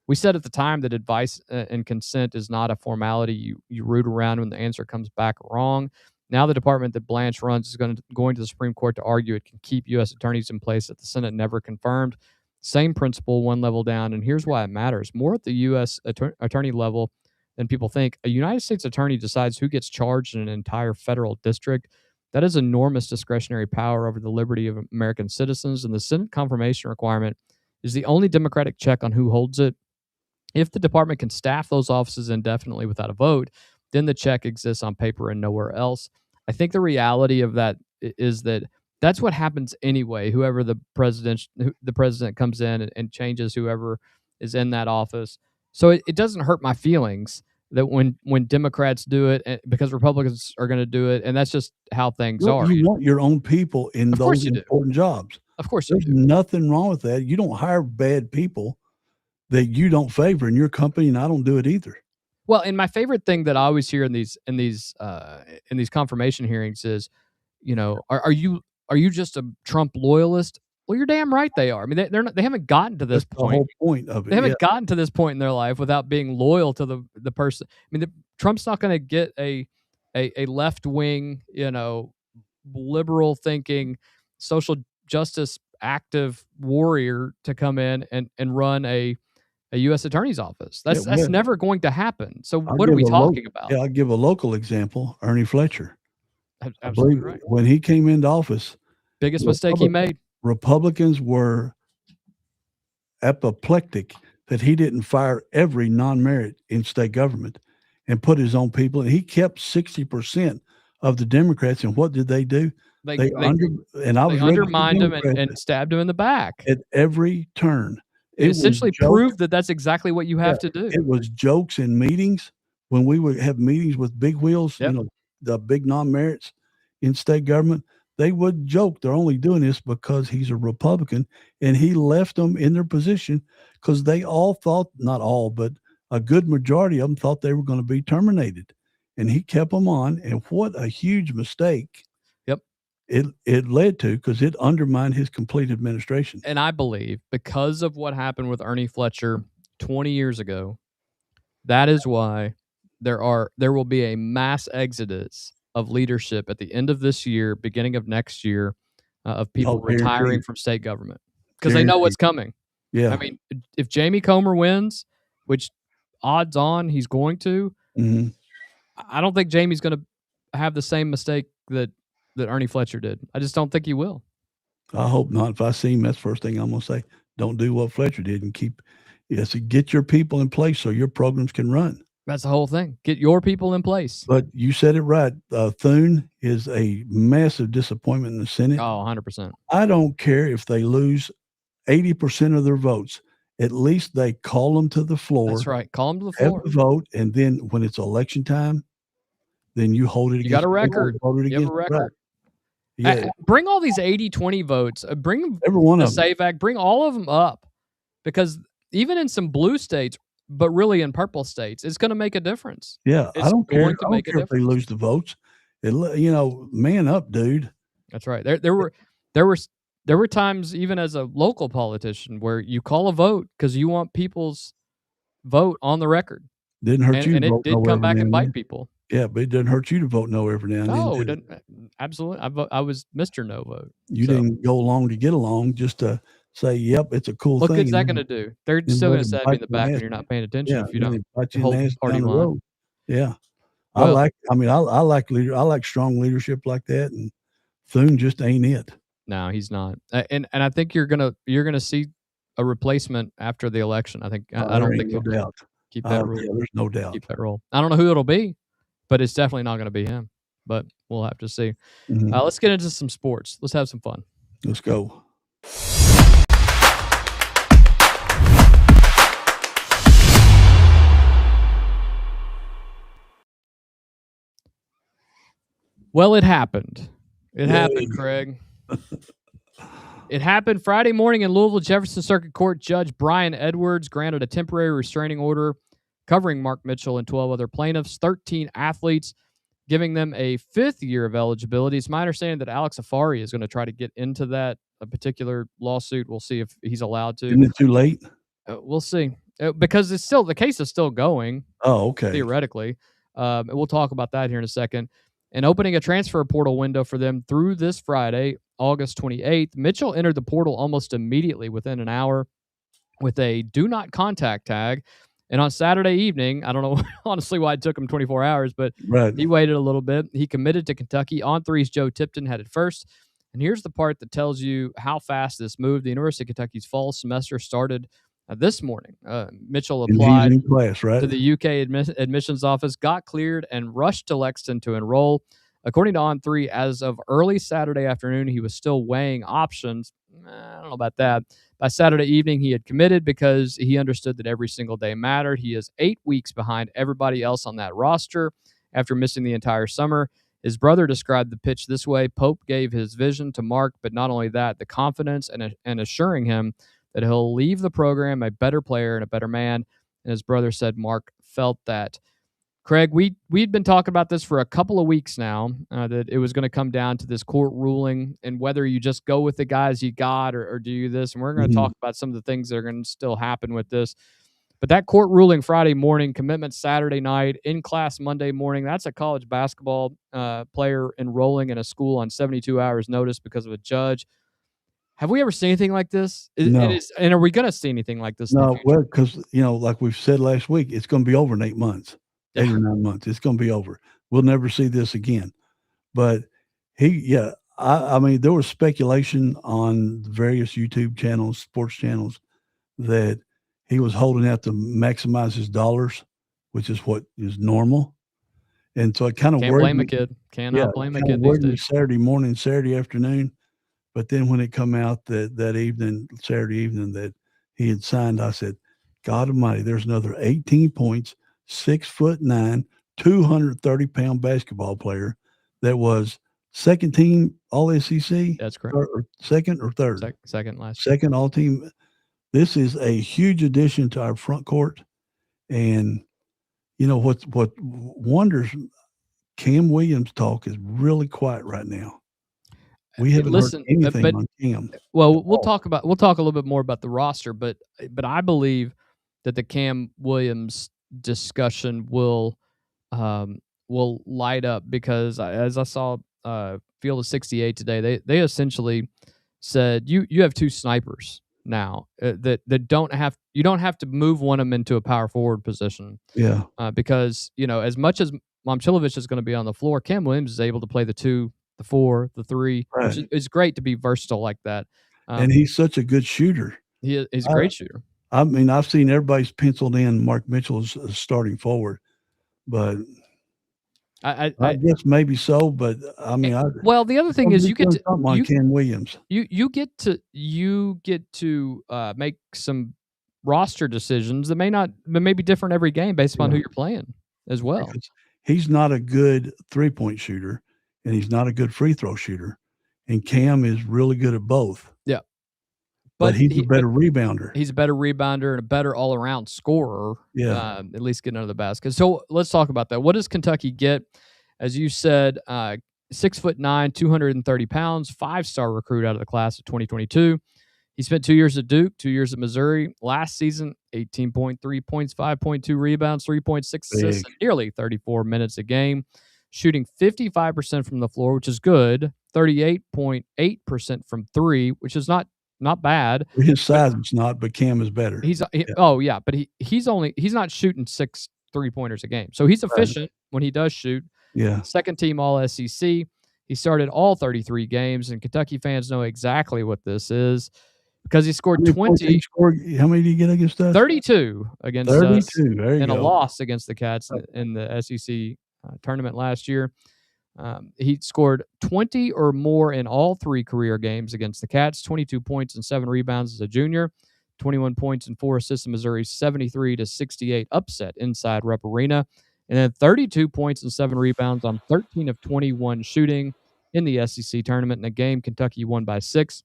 [SPEAKER 2] We said at the time that advice and consent is not a formality. You root around when the answer comes back wrong. Now the department that Blanche runs is going to the Supreme Court to argue it can keep U.S. attorneys in place that the Senate never confirmed. Same principle, one level down, and here's why it matters. More at the U.S. attorney level than people think. A United States attorney decides who gets charged in an entire federal district. That is enormous discretionary power over the liberty of American citizens, and the Senate confirmation requirement is the only democratic check on who holds it. If the department can staff those offices indefinitely without a vote, then the check exists on paper and nowhere else. I think the reality of that is that that's what happens anyway. Whoever the president comes in and changes whoever is in that office. So it doesn't hurt my feelings that when Democrats do it, because Republicans are going to do it, and that's just how things are.
[SPEAKER 3] You want your own people in those important jobs.
[SPEAKER 2] Of course you
[SPEAKER 3] There's
[SPEAKER 2] do.
[SPEAKER 3] nothing wrong with that. You don't hire bad people that you don't favor in your company, and I don't do it either.
[SPEAKER 2] Well, and my favorite thing that I always hear in these confirmation hearings is, are you just a Trump loyalist? Well, you're damn right they are. I mean, they haven't gotten to this point.
[SPEAKER 3] The whole point of it.
[SPEAKER 2] They haven't gotten to this point in their life without being loyal to the person. I mean, Trump's not going to get a left wing, liberal thinking, social justice active warrior to come in and run a U.S. attorney's office. That's never going to happen. So what are we talking about?
[SPEAKER 3] Yeah, I'll give a local example. Ernie Fletcher.
[SPEAKER 2] Absolutely right.
[SPEAKER 3] When he came into office,
[SPEAKER 2] biggest mistake he made.
[SPEAKER 3] Republicans were apoplectic that he didn't fire every non-merit in state government and put his own people. And he kept 60% of the Democrats. And what did they do?
[SPEAKER 2] They undermined him and stabbed him in the back
[SPEAKER 3] at every turn.
[SPEAKER 2] It essentially proved that that's exactly what you have to do.
[SPEAKER 3] It was jokes in meetings when we would have meetings with big wheels, the big non-merits in state government. They would joke they're only doing this because he's a Republican, and he left them in their position because they all thought, not all, but a good majority of them thought they were going to be terminated, and he kept them on. And what a huge mistake it led to, because it undermined his complete administration.
[SPEAKER 2] And I believe because of what happened with Ernie Fletcher 20 years ago, that is why there will be a mass exodus of leadership at the end of this year, beginning of next year, of people retiring from state government because they know what's coming.
[SPEAKER 3] Yeah.
[SPEAKER 2] I mean, if Jamie Comer wins, which odds on he's going to, I don't think Jamie's going to have the same mistake that Ernie Fletcher did. I just don't think he will.
[SPEAKER 3] I hope not. If I see him, that's the first thing I'm going to say. Don't do what Fletcher did and get your people in place so your programs can run.
[SPEAKER 2] That's the whole thing. Get your people in place.
[SPEAKER 3] But you said it right. Thune is a massive disappointment in the Senate.
[SPEAKER 2] Oh, 100%.
[SPEAKER 3] I don't care if they lose 80% of their votes. At least they call them to the floor.
[SPEAKER 2] That's right. Call them to the floor.
[SPEAKER 3] Have the vote, and then when it's election time, then you hold it.
[SPEAKER 2] You got a record. You have a record. Yeah. Bring all these 80-20 votes. Bring
[SPEAKER 3] every one of them.
[SPEAKER 2] SAVE Act. Bring all of them up, because even in some blue states, but really in purple states, it's going to make a difference.
[SPEAKER 3] Yeah, I don't care. I don't care if they lose the votes. Man up, dude.
[SPEAKER 2] That's right. There were times, even as a local politician, where you call a vote because you want people's vote on the record.
[SPEAKER 3] Didn't hurt you,
[SPEAKER 2] and it did come back and bite people.
[SPEAKER 3] Yeah, but it doesn't hurt you to vote no every now and then.
[SPEAKER 2] No, it didn't. Absolutely. I was Mr. No vote.
[SPEAKER 3] You didn't go along to get along, just to say, yep, it's a cool thing.
[SPEAKER 2] What good's that going to do? They're still going to stab you in the back when you're not paying attention if you don't hold the party line.
[SPEAKER 3] Yeah. Well, I like strong leadership like that, and Thune just ain't it.
[SPEAKER 2] No, he's not. And I think you're gonna see a replacement after the election. I think I don't think he'll keep that role.
[SPEAKER 3] Yeah, there's no doubt.
[SPEAKER 2] Keep that role. I don't know who it'll be, but it's definitely not going to be him. But we'll have to see. Let's get into some sports. Let's have some fun.
[SPEAKER 3] Let's go.
[SPEAKER 2] Well, it happened. It happened, Craig. It happened Friday morning in Louisville. Jefferson Circuit Court Judge Brian Edwards granted a temporary restraining order covering Mark Mitchell and 12 other plaintiffs, 13 athletes, giving them a 5th year of eligibility. It's my understanding that Alex Afari is going to try to get into that particular lawsuit. We'll see if he's allowed to.
[SPEAKER 3] Isn't it too late?
[SPEAKER 2] We'll see. Because the case is still going.
[SPEAKER 3] Oh, okay.
[SPEAKER 2] Theoretically. We'll talk about that here in a second. And opening a transfer portal window for them through this Friday, August 28th. Mitchell entered the portal almost immediately within an hour with a do not contact tag. And on Saturday evening, I don't know honestly why it took him 24 hours, but he waited a little bit. He committed to Kentucky. On threes, Joe Tipton headed first. And here's the part that tells you how fast this moved. The University of Kentucky's fall semester started this morning. Mitchell applied to the UK admissions office, got cleared, and rushed to Lexington to enroll. According to On3, as of early Saturday afternoon, he was still weighing options. I don't know about that. By Saturday evening, he had committed because he understood that every single day mattered. He is 8 weeks behind everybody else on that roster after missing the entire summer. His brother described the pitch this way. Pope gave his vision to Mark, but not only that, the confidence and assuring him that he'll leave the program a better player and a better man. And his brother said Mark felt that. Craig, we'd been talking about this for a couple of weeks now, that it was going to come down to this court ruling and whether you just go with the guys you got or do you this. And we're going to talk about some of the things that are going to still happen with this. But that court ruling Friday morning, commitment Saturday night, in class Monday morning, that's a college basketball player enrolling in a school on 72 hours notice because of a judge. Have we ever seen anything like this?
[SPEAKER 3] No.
[SPEAKER 2] And are we going to see anything like this?
[SPEAKER 3] No, well, because, like we've said last week, it's going to be over in 8 months. 8 or 9 months. It's going to be over. We'll never see this again. But I mean, there was speculation on various YouTube channels, sports channels, that he was holding out to maximize his dollars, which is what is normal. And so it kind of
[SPEAKER 2] can't blame a kid. Cannot blame a kid these days.
[SPEAKER 3] Saturday morning, Saturday afternoon. But then when it come out that evening, Saturday evening, that he had signed, I said, God Almighty, there's another 18 points. 6'9", 230-pound basketball player that was second team All SEC.
[SPEAKER 2] That's correct.
[SPEAKER 3] Or second or third?
[SPEAKER 2] Second last year.
[SPEAKER 3] Second all team. This is a huge addition to our front court. And what wonders, Cam Williams talk is really quiet right now. We haven't heard anything on Cam.
[SPEAKER 2] Well, we'll talk a little bit more about the roster, but I believe that the Cam Williams discussion will light up because as I saw Field of 68 today, they essentially said you have two snipers now that don't have to move one of them into a power forward position.
[SPEAKER 3] Yeah.
[SPEAKER 2] Because as much as Momcilovic is going to be on the floor, Cam Williams is able to play the 2, the 4, the 3.
[SPEAKER 3] Right.
[SPEAKER 2] Which is great to be versatile like that.
[SPEAKER 3] And he's such a good shooter.
[SPEAKER 2] He's a great shooter.
[SPEAKER 3] I mean, I've seen everybody's penciled in Mark Mitchell as starting forward, but I guess maybe so. But I mean,
[SPEAKER 2] the other thing is you get to
[SPEAKER 3] Cam Williams.
[SPEAKER 2] You get to make some roster decisions that may be different every game based upon who you're playing as well.
[SPEAKER 3] Because he's not a good 3-point shooter, and he's not a good free throw shooter, and Cam is really good at both.
[SPEAKER 2] Yeah.
[SPEAKER 3] But he's a better rebounder.
[SPEAKER 2] He's a better rebounder and a better all-around scorer.
[SPEAKER 3] Yeah.
[SPEAKER 2] At least getting under the basket. So let's talk about that. What does Kentucky get? As you said, 6'9", 230 pounds, 5-star recruit out of the class of 2022. He spent 2 years at Duke, 2 years at Missouri. Last season, 18.3 points, 5.2 rebounds, 3.6 assists, and nearly 34 minutes a game. Shooting 55% from the floor, which is good. 38.8% from 3, which is not bad.
[SPEAKER 3] His size is not, but Cam is better.
[SPEAKER 2] But he's not shooting 6 3-pointers a game. So he's efficient when he does shoot.
[SPEAKER 3] Yeah.
[SPEAKER 2] Second team All SEC. He started all 33 games, and Kentucky fans know exactly what this is because he scored 20.
[SPEAKER 3] How many did he get against us?
[SPEAKER 2] 32 against
[SPEAKER 3] 32.
[SPEAKER 2] us.
[SPEAKER 3] There you
[SPEAKER 2] and
[SPEAKER 3] go.
[SPEAKER 2] A loss against the Cats in the SEC tournament last year. He scored 20 or more in all 3 career games against the Cats, 22 points and 7 rebounds as a junior, 21 points and 4 assists in Missouri's 73-68 upset inside Rupp Arena, and then 32 points and 7 rebounds on 13 of 21 shooting in the SEC tournament. In a game, Kentucky won by 6.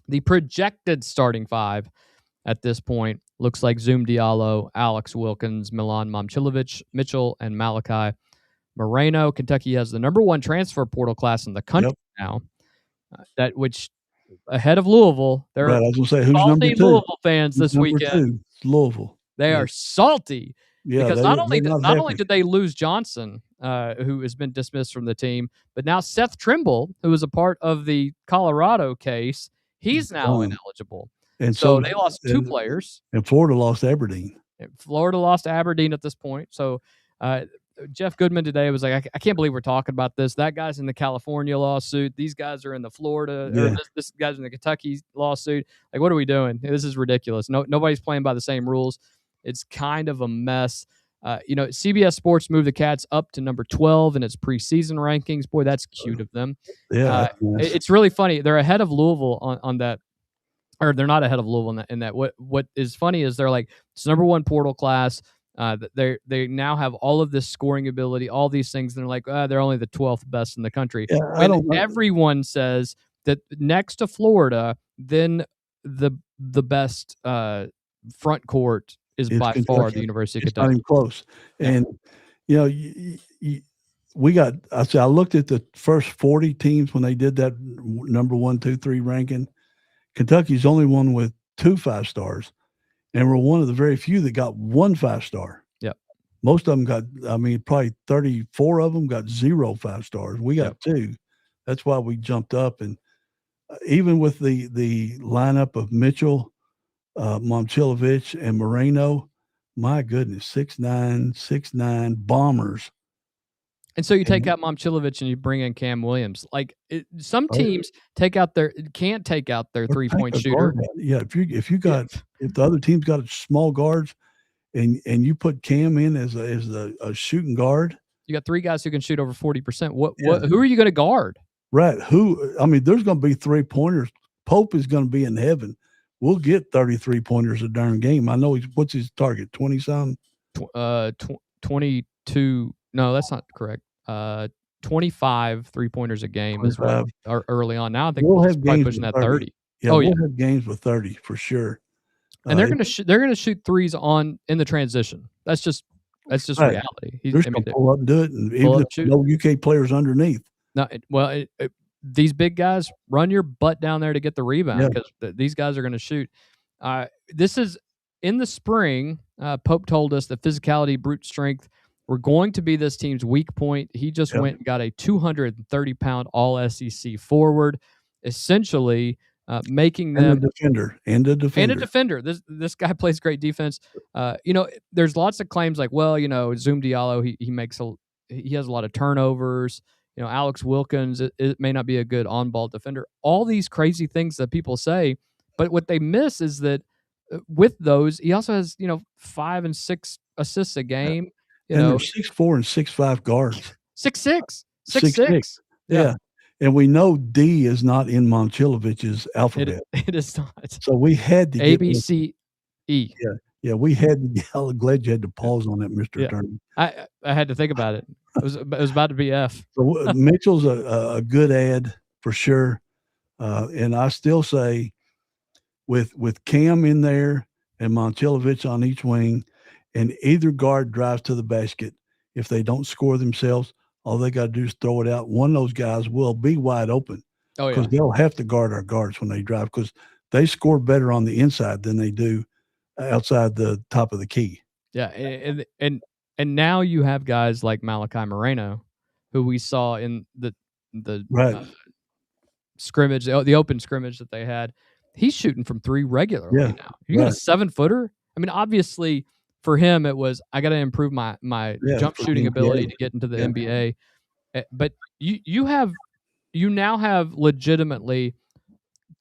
[SPEAKER 2] The projected starting 5 at this point looks like Zoom Diallo, Alex Wilkins, Milan Momcilovic, Mitchell, and Malachi Moreno. Kentucky has the number 1 transfer portal class in the country now. Which ahead of Louisville. They're
[SPEAKER 3] right, I was going to say, who's number 2?
[SPEAKER 2] Louisville fans this weekend.
[SPEAKER 3] 2? Louisville.
[SPEAKER 2] They are salty.
[SPEAKER 3] Yeah,
[SPEAKER 2] because not only did they lose Johnson, who has been dismissed from the team, but now Seth Trimble, who was a part of the Colorado case, he's now ineligible. And so they lost 2 players.
[SPEAKER 3] And Florida lost Aberdeen.
[SPEAKER 2] Florida lost Aberdeen at this point. So Jeff Goodman today was like, I can't believe we're talking about this. That guy's in the California lawsuit. These guys are in the Florida. Or this guy's in the Kentucky lawsuit. Like, what are we doing? This is ridiculous. Nobody's playing by the same rules. It's kind of a mess. CBS Sports moved the Cats up to number 12 in its preseason rankings. Boy, that's cute of them.
[SPEAKER 3] Yeah, that's nice.
[SPEAKER 2] It's really funny. They're ahead of Louisville on that, or they're not ahead of Louisville in that. What is funny is they're like, it's number one portal class. They now have all of this scoring ability, all these things. And they're like, they're only the 12th best in the country.
[SPEAKER 3] Yeah,
[SPEAKER 2] When everyone says that next to Florida, then the best front court is by far the University of
[SPEAKER 3] It's
[SPEAKER 2] Kentucky.
[SPEAKER 3] not even close. And I looked at the first 40 teams when they did that number 1, 2, 3 ranking. Kentucky's the only one with 2 5-stars, and we're one of the very few that got 1 5-star.
[SPEAKER 2] Yep.
[SPEAKER 3] Most of them got, probably 34 of them got 0 5-stars. We got 2. That's why we jumped up. And even with the lineup of Mitchell, Momcilovic, and Moreno, my goodness, 6'9" bombers.
[SPEAKER 2] And so you take out Momcilovic and you bring in Cam Williams. Like some teams can't take out their 3-point shooter.
[SPEAKER 3] Yeah, if the other team's got small guards, and you put Cam in as a shooting guard,
[SPEAKER 2] you got 3 guys who can shoot over 40%. Who are you going to guard?
[SPEAKER 3] Right. There's going to be 3-pointers. Pope is going to be in heaven. We'll get 33 pointers a darn game. I know what's his target? 20-some?
[SPEAKER 2] 22. No, that's not correct. 25 3-pointers a game is what early on. Now I think
[SPEAKER 3] we'll
[SPEAKER 2] he's
[SPEAKER 3] have
[SPEAKER 2] probably
[SPEAKER 3] games
[SPEAKER 2] pushing that
[SPEAKER 3] 30.
[SPEAKER 2] 30.
[SPEAKER 3] Yeah, we'll have games with 30 for sure.
[SPEAKER 2] And they're going to shoot threes in the transition. That's just
[SPEAKER 3] right.
[SPEAKER 2] reality.
[SPEAKER 3] They're going to pull up and do it, and even if no UK players underneath.
[SPEAKER 2] No, these big guys, run your butt down there to get the rebound because these guys are going to shoot. This is in the spring. Pope told us that physicality, brute strength were going to be this team's weak point. He just went and got a 230-pound All-SEC forward, essentially making them
[SPEAKER 3] and a defender.
[SPEAKER 2] This guy plays great defense. There's lots of claims like, Zoom Diallo, he has a lot of turnovers. Alex Wilkins, it may not be a good on-ball defender. All these crazy things that people say, but what they miss is that with those, he also has 5 and 6 assists a game.
[SPEAKER 3] And they're 6'4" and 6'5" guards.
[SPEAKER 2] 6'6".
[SPEAKER 3] Yeah. And we know D is not in Momcilovic's alphabet.
[SPEAKER 2] It is not.
[SPEAKER 3] So we had to
[SPEAKER 2] A, B, C, E.
[SPEAKER 3] Yeah. We had to. I'm glad you had to pause on that, Mr. Attorney.
[SPEAKER 2] I had to think about it. It was about to be F.
[SPEAKER 3] So Mitchell's a good ad for sure, and I still say, with Cam in there and Momcilovic on each wing, and either guard drives to the basket. If they don't score themselves, all they got to do is throw it out. One of those guys will be wide open because they'll have to guard our guards when they drive because they score better on the inside than they do outside the top of the key.
[SPEAKER 2] Yeah, and now you have guys like Malachi Moreno, who we saw in the scrimmage, the open scrimmage that they had. He's shooting from 3 regularly now. You got a 7-footer. I mean, obviously, for him, it was I got to improve my jump shooting ability to get into the NBA. But you now have legitimately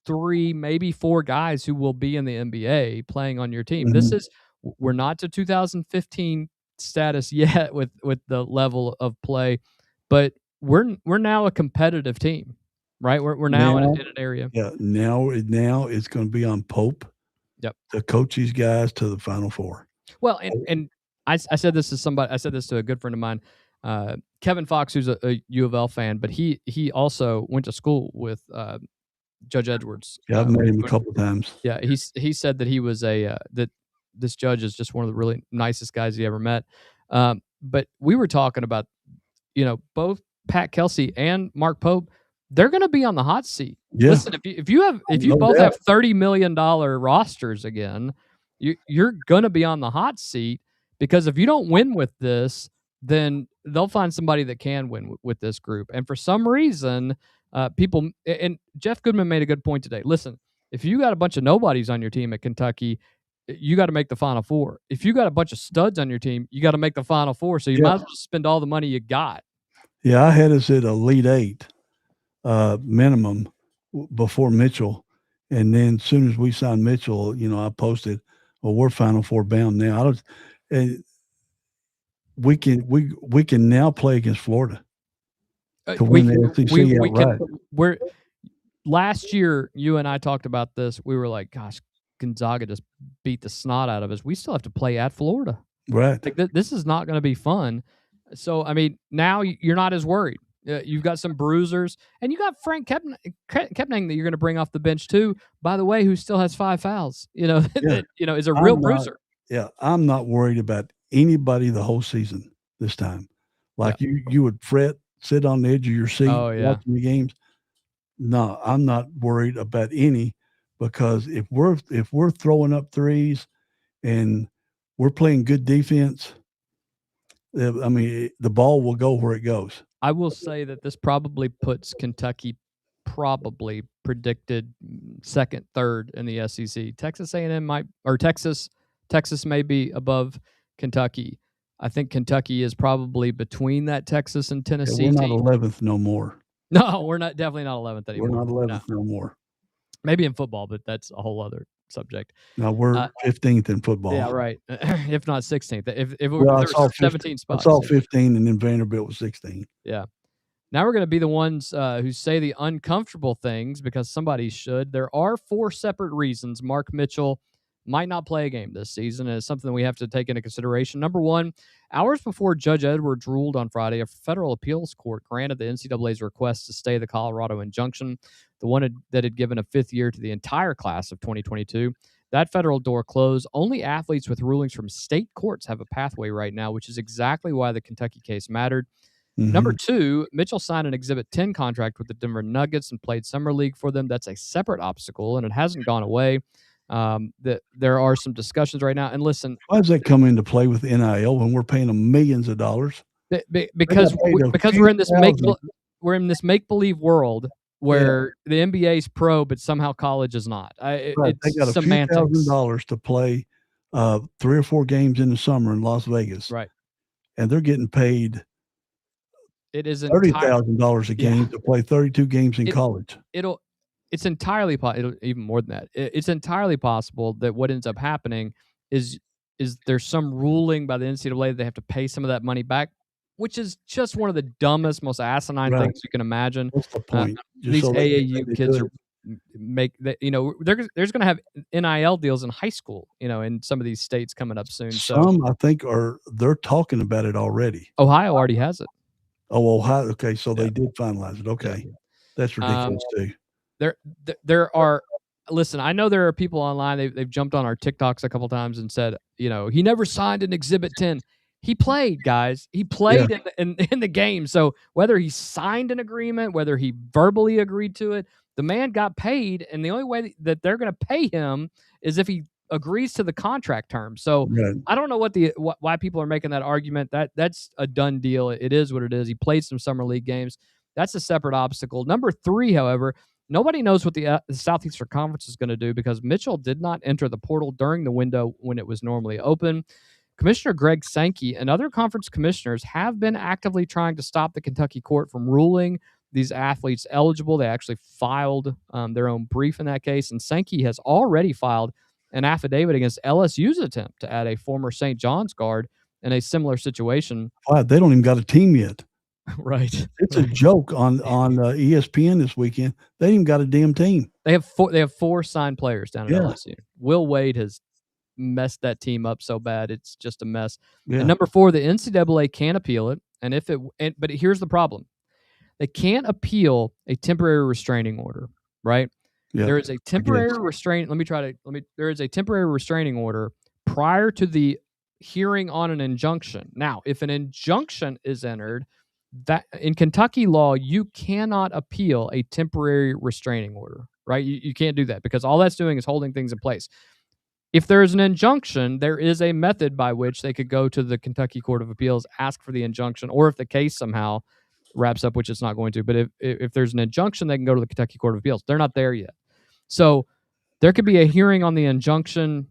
[SPEAKER 2] 3, maybe 4 guys who will be in the NBA playing on your team.
[SPEAKER 3] Mm-hmm.
[SPEAKER 2] We're not to 2015 status yet with the level of play, but we're now a competitive team, right? We're now in an area.
[SPEAKER 3] Yeah, now it's going to be on Pope.
[SPEAKER 2] Yep.
[SPEAKER 3] To coach these guys to the Final Four.
[SPEAKER 2] Well, and I said this to somebody. I said this to a good friend of mine, Kevin Fox, who's a U of L fan, but he also went to school with Judge Edwards.
[SPEAKER 3] Yeah, I've met him a couple of times.
[SPEAKER 2] Yeah, he said that he was that this judge is just one of the really nicest guys he ever met. But we were talking about, both Pat Kelsey and Mark Pope. They're going to be on the hot seat. Yeah. Listen, if you both have $30 million rosters again, you're going to be on the hot seat because if you don't win with this, then they'll find somebody that can win with this group. And for some reason, people and Jeff Goodman made a good point today. Listen, if you got a bunch of nobodies on your team at Kentucky, you got to make the Final Four. If you got a bunch of studs on your team, you got to make the Final Four. So you might as well spend all the money you got.
[SPEAKER 3] Yeah, I had us at Elite 8 minimum before Mitchell. And then as soon as we signed Mitchell, I posted, well, we're Final Four bound now. we can now play against Florida to
[SPEAKER 2] we
[SPEAKER 3] win the SEC outright.
[SPEAKER 2] We're last year, you and I talked about this. We were like, gosh, Gonzaga just beat the snot out of us. We still have to play at Florida.
[SPEAKER 3] Right.
[SPEAKER 2] Like this is not going to be fun. So, I mean, now you're not as worried. You've got some bruisers, and you got Frank Kepning that you're going to bring off the bench too. By the way, who still has 5 fouls?
[SPEAKER 3] Yeah.
[SPEAKER 2] That, is a real bruiser.
[SPEAKER 3] Yeah, I'm not worried about anybody the whole season this time. Like you would fret, sit on the edge of your seat watching the games. No, I'm not worried about any, because if we're throwing up threes and we're playing good defense, I mean, the ball will go where it goes.
[SPEAKER 2] I will say that this probably puts Kentucky probably predicted second, third in the SEC. Texas A&M might, or Texas may be above Kentucky. I think Kentucky is probably between that Texas and Tennessee.
[SPEAKER 3] We're not 11th no more.
[SPEAKER 2] No, we're not. Definitely not 11th anymore.
[SPEAKER 3] We're not 11th no more.
[SPEAKER 2] Maybe in football, but that's a whole other subject.
[SPEAKER 3] No, we're 15th in football.
[SPEAKER 2] Yeah, right. If not 16th. If it
[SPEAKER 3] well,
[SPEAKER 2] was 17 spots.
[SPEAKER 3] It's all 15, and then Vanderbilt was 16.
[SPEAKER 2] Yeah. Now we're going to be the ones who say the uncomfortable things, because somebody should. There are 4 separate reasons Mark Mitchell might not play a game this season, and it's something we have to take into consideration. Number 1, hours before Judge Edwards ruled on Friday, a federal appeals court granted the NCAA's request to stay the Colorado injunction, the one that had given a 5th year to the entire class of 2022. That federal door closed. Only athletes with rulings from state courts have a pathway right now, which is exactly why the Kentucky case mattered. Mm-hmm. Number 2, Mitchell signed an Exhibit 10 contract with the Denver Nuggets and played summer league for them. That's a separate obstacle, and it hasn't gone away. That there are some discussions right now. And listen,
[SPEAKER 3] why does that come into play with NIL when we're paying them millions of dollars?
[SPEAKER 2] Because we're in this make believe world where the NBA is pro, but somehow college is not.
[SPEAKER 3] They got a few $1,000 to play 3 or 4 games in the summer in Las Vegas,
[SPEAKER 2] right?
[SPEAKER 3] And they're getting paid.
[SPEAKER 2] It is
[SPEAKER 3] $30,000 a game to play 32 games in college.
[SPEAKER 2] It's entirely even more than that. It's entirely possible that what ends up happening is there's some ruling by the NCAA that they have to pay some of that money back, which is just one of the dumbest, most asinine things you can imagine.
[SPEAKER 3] What's the point?
[SPEAKER 2] These AAU kids there's going to have NIL deals in high school, in some of these states coming up soon.
[SPEAKER 3] Some, I think, they're talking about it already.
[SPEAKER 2] Ohio already has it.
[SPEAKER 3] Oh, Ohio. Okay, so they did finalize it. Okay, that's ridiculous too.
[SPEAKER 2] There are. Listen, I know there are people online. They've jumped on our TikToks a couple times and said, he never signed an Exhibit 10. He played, guys. He played in the game. So whether he signed an agreement, whether he verbally agreed to it, the man got paid, and the only way that they're going to pay him is if he agrees to the contract terms. So I don't know why people are making that argument. That's a done deal. It is what it is. He played some summer league games. That's a separate obstacle. Number 3, however, nobody knows what the Southeastern Conference is going to do, because Mitchell did not enter the portal during the window when it was normally open. Commissioner Greg Sankey and other conference commissioners have been actively trying to stop the Kentucky court from ruling these athletes eligible. They actually filed their own brief in that case, and Sankey has already filed an affidavit against LSU's attempt to add a former St. John's guard in a similar situation.
[SPEAKER 3] Wow, they don't even got a team yet.
[SPEAKER 2] Right.
[SPEAKER 3] It's a joke on ESPN this weekend. They ain't even got a damn team.
[SPEAKER 2] They have 4 signed players down at LSU. Will Wade has messed that team up so bad. It's just a mess. Yeah. And number 4, the NCAA can appeal it. But here's the problem. They can't appeal a temporary restraining order, right? Yeah, there is a temporary there is a temporary restraining order prior to the hearing on an injunction. Now, if an injunction is entered, that in Kentucky law, you cannot appeal a temporary restraining order, right? You can't do that, because all that's doing is holding things in place. If there is an injunction, there is a method by which they could go to the Kentucky Court of Appeals, ask for the injunction, or if the case somehow wraps up, which it's not going to, but if there's an injunction, they can go to the Kentucky Court of Appeals. They're not there yet. So there could be a hearing on the injunction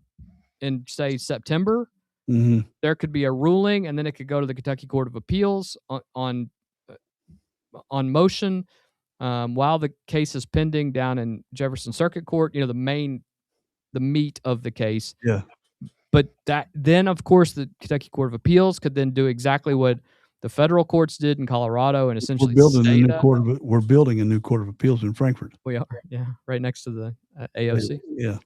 [SPEAKER 2] in, say, September. Mm-hmm. There could be a ruling, and then it could go to the Kentucky Court of Appeals on motion while the case is pending down in Jefferson Circuit Court. The meat of the case.
[SPEAKER 3] Yeah.
[SPEAKER 2] But then, of course, the Kentucky Court of Appeals could then do exactly what the federal courts did in Colorado and essentially
[SPEAKER 3] We're building a new court of appeals in Frankfort.
[SPEAKER 2] We are, yeah, right next to the AOC.
[SPEAKER 3] Yeah.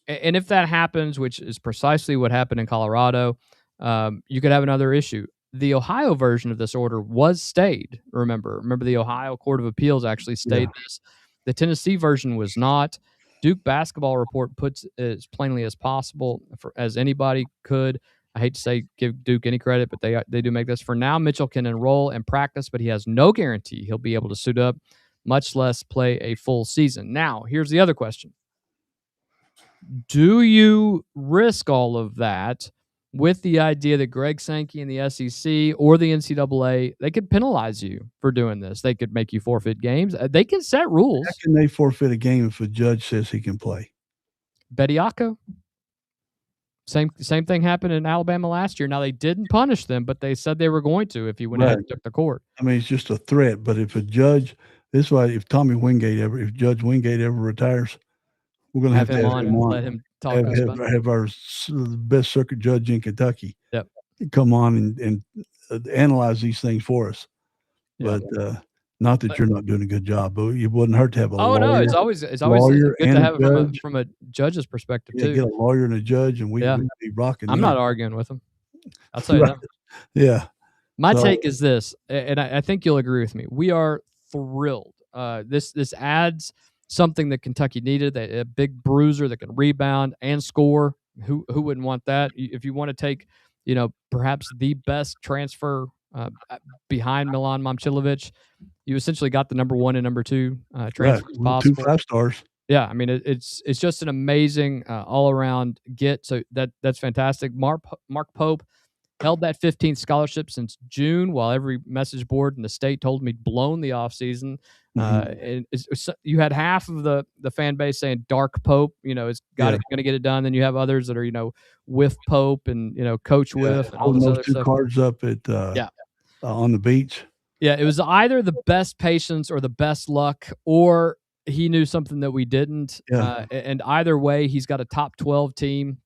[SPEAKER 2] And if that happens, which is precisely what happened in Colorado, you could have another issue. The Ohio version of this order was stayed. Remember, the Ohio Court of Appeals actually stayed this. The Tennessee version was not. Duke Basketball Report puts it as plainly as possible, as anybody could. I hate to say give Duke any credit, but they do make this. For now, Mitchell can enroll and practice, but he has no guarantee he'll be able to suit up, much less play a full season. Now, here's the other question. Do you risk all of that with the idea that Greg Sankey and the SEC or the NCAA, they could penalize you for doing this? They could make you forfeit games. They can set rules.
[SPEAKER 3] How can they forfeit a game if a judge says he can play?
[SPEAKER 2] Bediako. Same thing happened in Alabama last year. Now, they didn't punish them, but they said they were going to if he went ahead and took the court.
[SPEAKER 3] I mean, it's just a threat. But if a judge, this way, if Judge Wingate ever retires, we're going to have to have him on.
[SPEAKER 2] Let him talk.
[SPEAKER 3] Have our best circuit judge in Kentucky come on and analyze these things for us. But not that you're not doing a good job, but it wouldn't hurt to have a lawyer.
[SPEAKER 2] No, it's always good to have it from a judge's perspective too.
[SPEAKER 3] Get a lawyer and a judge, and we'd be rocking.
[SPEAKER 2] I'm not arguing with them. I'll tell you that.
[SPEAKER 3] Yeah.
[SPEAKER 2] My take is this, and I think you'll agree with me. We are thrilled. This adds something that Kentucky needed, a big bruiser that can rebound and score. Who wouldn't want that? If you want to take, perhaps the best transfer behind Milan Momcilovic, you essentially got the number 1 and number 2 transfers possible.
[SPEAKER 3] 2 5-stars.
[SPEAKER 2] Yeah, I mean it's just an amazing all around get. So that's fantastic. Mark Pope held that 15th scholarship since June, while every message board in the state told me blown the offseason. And you had half of the fan base saying Dark Pope, is going to get it done. Then you have others that are Whiff Pope and Coach Whiff. And all
[SPEAKER 3] those
[SPEAKER 2] other
[SPEAKER 3] two
[SPEAKER 2] stuff.
[SPEAKER 3] cards up at on the beach.
[SPEAKER 2] Yeah, it was either the best patience or the best luck, or he knew something that we didn't. And either way, he's got a top 12 team,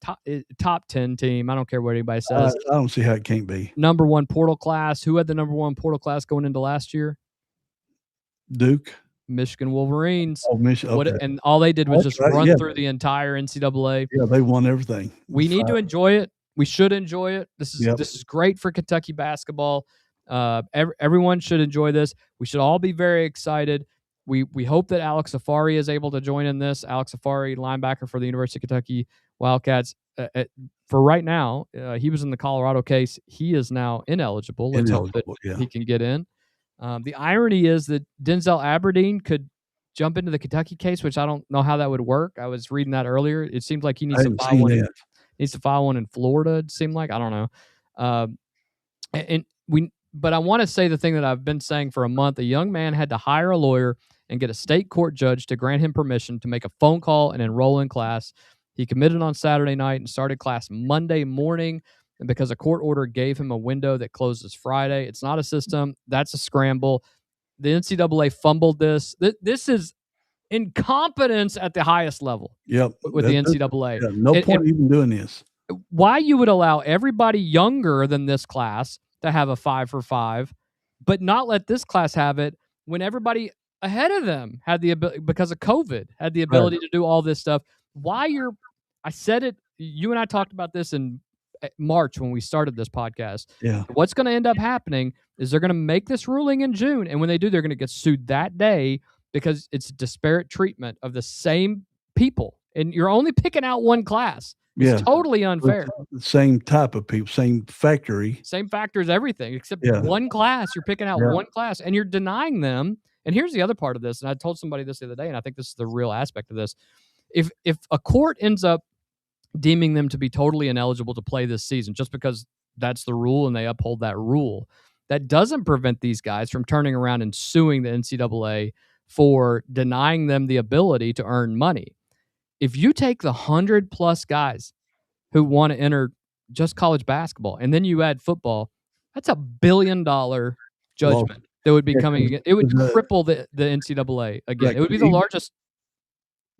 [SPEAKER 2] top 10 team. I don't care what anybody says.
[SPEAKER 3] I don't see how it can't be.
[SPEAKER 2] Number 1 portal class. Who had the number 1 portal class going into last year?
[SPEAKER 3] Duke.
[SPEAKER 2] Michigan Wolverines.
[SPEAKER 3] Oh, Michigan. Okay.
[SPEAKER 2] And all they did was just run through the entire NCAA.
[SPEAKER 3] Yeah, they won everything.
[SPEAKER 2] We need to enjoy it. We should enjoy it. This is great for Kentucky basketball. Everyone should enjoy this. We should all be very excited. We hope that Alex Safari is able to join in this. Alex Safari, linebacker for the University of Kentucky Wildcats. For right now, he was in the Colorado case. He is now ineligible. Let's hope that he can get in. The irony is that Denzel Aberdeen could jump into the Kentucky case, which I don't know how that would work. I was reading that earlier. It seems like he needs to file one. Needs to file one in Florida. It seemed like, I don't know. But I want to say the thing that I've been saying for a month. A young man had to hire a lawyer and get a state court judge to grant him permission to make a phone call and enroll in class. He committed on Saturday night and started class Monday morning. And because a court order gave him a window that closes Friday, it's not a system. That's a scramble. The NCAA fumbled this. This is incompetence at the highest level. With the NCAA.
[SPEAKER 3] No point even doing this.
[SPEAKER 2] Why you would allow everybody younger than this class to have a 5 for 5, but not let this class have it when everybody ahead of them had the ability, because of COVID, had the ability to do all this stuff. I said it, you and I talked about this in March when we started this podcast. What's going to end up happening is they're going to make this ruling in June, and when they do, they're going to get sued that day because it's disparate treatment of the same people, and you're only picking out one class. It's totally unfair.
[SPEAKER 3] Same type of people, same factory.
[SPEAKER 2] Same factors, everything, except one class. You're picking out one class, and you're denying them. And here's the other part of this, and I told somebody this the other day, and I think this is the real aspect of this. If a court ends up deeming them to be totally ineligible to play this season just because that's the rule and they uphold that rule, that doesn't prevent these guys from turning around and suing the NCAA for denying them the ability to earn money. If you take the 100+ guys who want to enter just college basketball and then you add football, that's $1 billion judgment that would be coming again. It would cripple the NCAA again. It would be the largest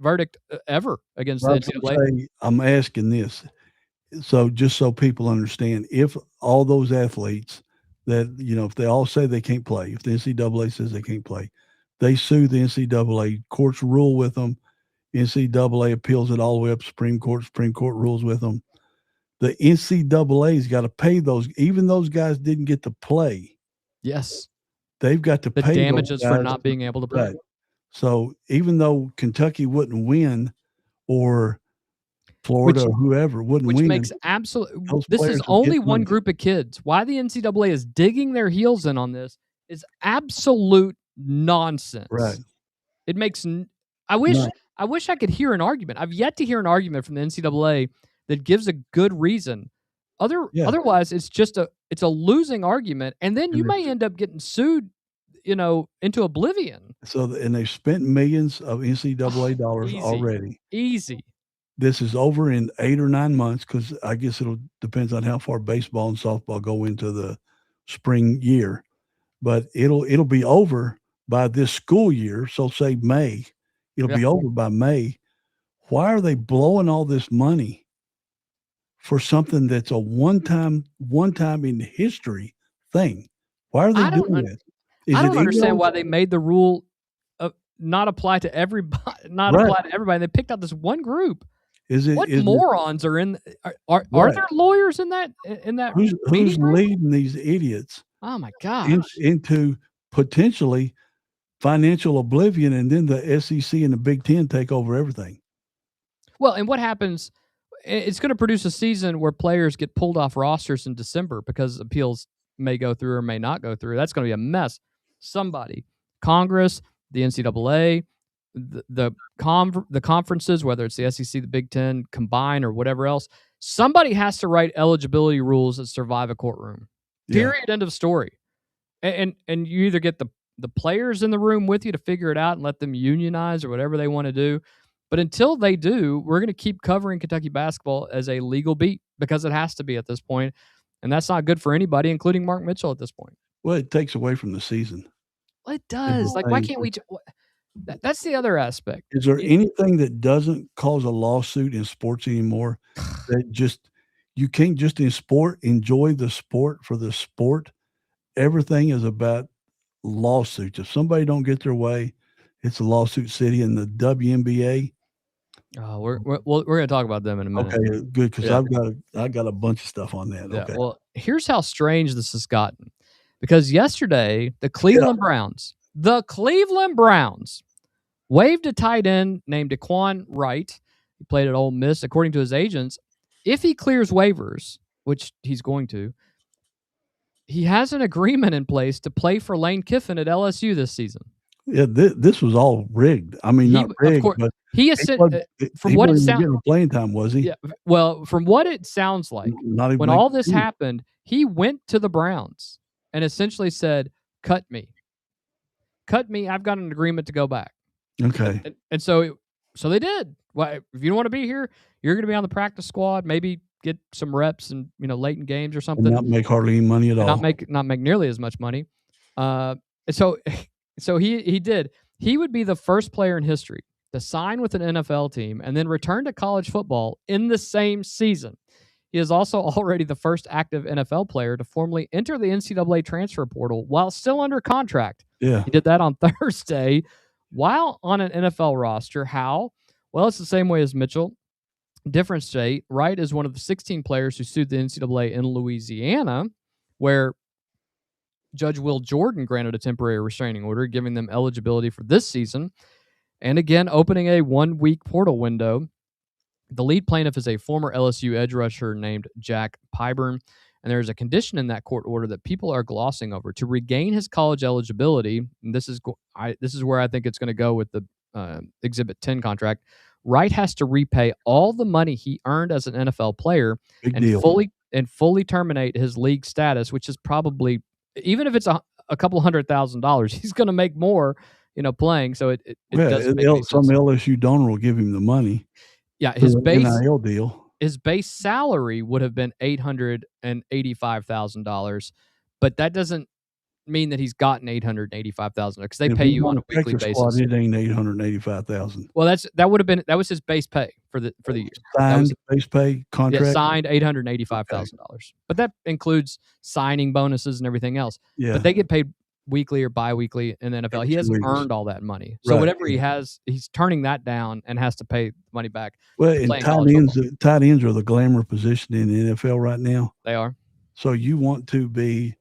[SPEAKER 2] verdict ever against the NCAA.
[SPEAKER 3] I'm asking this. So just so people understand, if all those athletes that, if they all say they can't play, if the NCAA says they can't play, they sue the NCAA, courts rule with them, NCAA appeals it all the way up to Supreme Court rules with them. The NCAA's got to pay those, even those guys didn't get to play.
[SPEAKER 2] Yes.
[SPEAKER 3] They've got to
[SPEAKER 2] The
[SPEAKER 3] pay
[SPEAKER 2] damages
[SPEAKER 3] those
[SPEAKER 2] for
[SPEAKER 3] guys
[SPEAKER 2] not being able to play.
[SPEAKER 3] Right. So even though Kentucky wouldn't win, or Florida or whoever wouldn't
[SPEAKER 2] Which
[SPEAKER 3] win,
[SPEAKER 2] makes absolute.
[SPEAKER 3] those
[SPEAKER 2] This is
[SPEAKER 3] players will get
[SPEAKER 2] only one
[SPEAKER 3] money.
[SPEAKER 2] group of kids. Why the NCAA is digging their heels in on this is absolute nonsense.
[SPEAKER 3] Right.
[SPEAKER 2] It makes. I wish I could hear an argument. I've yet to hear an argument from the NCAA that gives a good reason. Otherwise, it's just a losing argument, and then you may end up getting sued, into oblivion.
[SPEAKER 3] So, and they've spent millions of NCAA dollars already.
[SPEAKER 2] Easy.
[SPEAKER 3] This is over in 8 or 9 months, because I guess it'll depends on how far baseball and softball go into the spring year. But it'll be over by this school year. So say May, it'll be over by May. Why are they blowing all this money for something that's a one time in history thing? Why are they doing that?
[SPEAKER 2] I don't understand why they made the rule not apply to everybody. Apply to everybody. They picked out this one group. What morons are in? Are there lawyers in that?
[SPEAKER 3] Who's leading these idiots?
[SPEAKER 2] Oh my gosh!
[SPEAKER 3] Into potentially financial oblivion, and then the SEC and the Big Ten take over everything.
[SPEAKER 2] Well, and what happens? It's going to produce a season where players get pulled off rosters in December because appeals may go through or may not go through. That's going to be a mess. Somebody, Congress, the NCAA, the conferences, whether it's the SEC, the Big Ten, combined, or whatever else, somebody has to write eligibility rules that survive a courtroom. Period. End of story. And you either get the players in the room with you to figure it out and let them unionize or whatever they want to do. But until they do, we're going to keep covering Kentucky basketball as a legal beat, because it has to be at this point. And that's not good for anybody, including Mark Mitchell at this point.
[SPEAKER 3] Well, it takes away from the season.
[SPEAKER 2] Well, it does. Like, why can't we? That's the other aspect.
[SPEAKER 3] Is there anything that doesn't cause a lawsuit in sports anymore? That just, you can't just in sport enjoy the sport for the sport. Everything is about lawsuits. If somebody don't get their way, it's a lawsuit city. In the WNBA.
[SPEAKER 2] Oh, we're going to talk about them in a minute.
[SPEAKER 3] Okay, good, because I got a bunch of stuff on that.
[SPEAKER 2] Yeah,
[SPEAKER 3] okay.
[SPEAKER 2] Well, here's how strange this has gotten. Because yesterday, the Cleveland Browns waived a tight end named Dae'Quan Wright. He played at Ole Miss. According to his agents, if he clears waivers, which he's going to, he has an agreement in place to play for Lane Kiffin at LSU this season.
[SPEAKER 3] Yeah, this was all rigged. I mean, not rigged, but
[SPEAKER 2] he from what it sounds
[SPEAKER 3] getting playing time, was he?
[SPEAKER 2] Yeah. Well, from what it sounds like, when all this happened, he went to the Browns and essentially said, "Cut me. I've got an agreement to go back."
[SPEAKER 3] Okay.
[SPEAKER 2] And so they did. Well, if you don't want to be here, you're going to be on the practice squad. Maybe get some reps and late in games or something.
[SPEAKER 3] And not make hardly any money at all.
[SPEAKER 2] Not make nearly as much money. So he did. He would be the first player in history to sign with an NFL team and then return to college football in the same season. He is also already the first active NFL player to formally enter the NCAA transfer portal while still under contract.
[SPEAKER 3] Yeah.
[SPEAKER 2] He did that on Thursday while on an NFL roster. How? Well, it's the same way as Mitchell. Different state. Wright is one of the 16 players who sued the NCAA in Louisiana, where Judge Will Jordan granted a temporary restraining order, giving them eligibility for this season, and again, opening a 1-week portal window. The lead plaintiff is a former LSU edge rusher named Jack Pyburn, and there is a condition in that court order that people are glossing over. To regain his college eligibility, and this is where I think it's going to go with the Exhibit 10 contract, Wright has to repay all the money he earned as an NFL player and fully terminate his league status, which is probably, even if it's a couple $100,000, he's going to make more, playing. So it doesn't make any sense.
[SPEAKER 3] Some LSU donor will give him the money.
[SPEAKER 2] Yeah, his base
[SPEAKER 3] NIL deal.
[SPEAKER 2] His base salary would have been $885,000, but that doesn't mean that he's gotten $885,000 because they
[SPEAKER 3] If
[SPEAKER 2] pay
[SPEAKER 3] he's
[SPEAKER 2] you on
[SPEAKER 3] on
[SPEAKER 2] a
[SPEAKER 3] the
[SPEAKER 2] weekly
[SPEAKER 3] practice squad,
[SPEAKER 2] basis.
[SPEAKER 3] it ain't 885,000.
[SPEAKER 2] Well, that was his base pay for the year.
[SPEAKER 3] Signed base pay contract.
[SPEAKER 2] Yeah, signed $885,000, but that includes signing bonuses and everything else.
[SPEAKER 3] Yeah.
[SPEAKER 2] But they get paid weekly or bi-weekly in the NFL.
[SPEAKER 3] Every
[SPEAKER 2] He
[SPEAKER 3] 2
[SPEAKER 2] hasn't
[SPEAKER 3] weeks.
[SPEAKER 2] earned all that money, so
[SPEAKER 3] Right,
[SPEAKER 2] whatever he
[SPEAKER 3] yeah.
[SPEAKER 2] has, he's turning that down and has to pay money back.
[SPEAKER 3] Well,
[SPEAKER 2] to
[SPEAKER 3] and
[SPEAKER 2] play in college football.
[SPEAKER 3] tight ends are the glamour position in the NFL right now.
[SPEAKER 2] They are.
[SPEAKER 3] So you want to be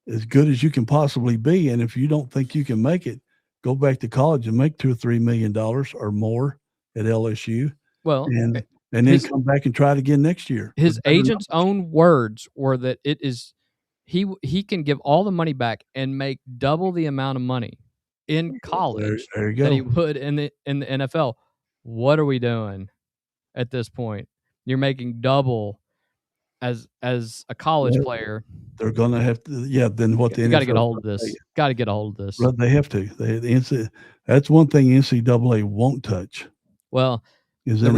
[SPEAKER 3] as good as you can possibly be, and if you don't think you can make it, go back to college and make $2 or $3 million or more at LSU,
[SPEAKER 2] Well,
[SPEAKER 3] and then come back and try it again next year.
[SPEAKER 2] his agent's own words were that it is he can give all the money back and make double the amount of money in college
[SPEAKER 3] There you go.
[SPEAKER 2] that he would in the NFL. What are we doing at this point? You're making double as a college player.
[SPEAKER 3] They're gonna have to, then what the
[SPEAKER 2] You
[SPEAKER 3] NFL
[SPEAKER 2] got to get a hold of this. Got to get a hold of this.
[SPEAKER 3] Well, they have to. That's one thing NCAA won't touch.
[SPEAKER 2] Well, the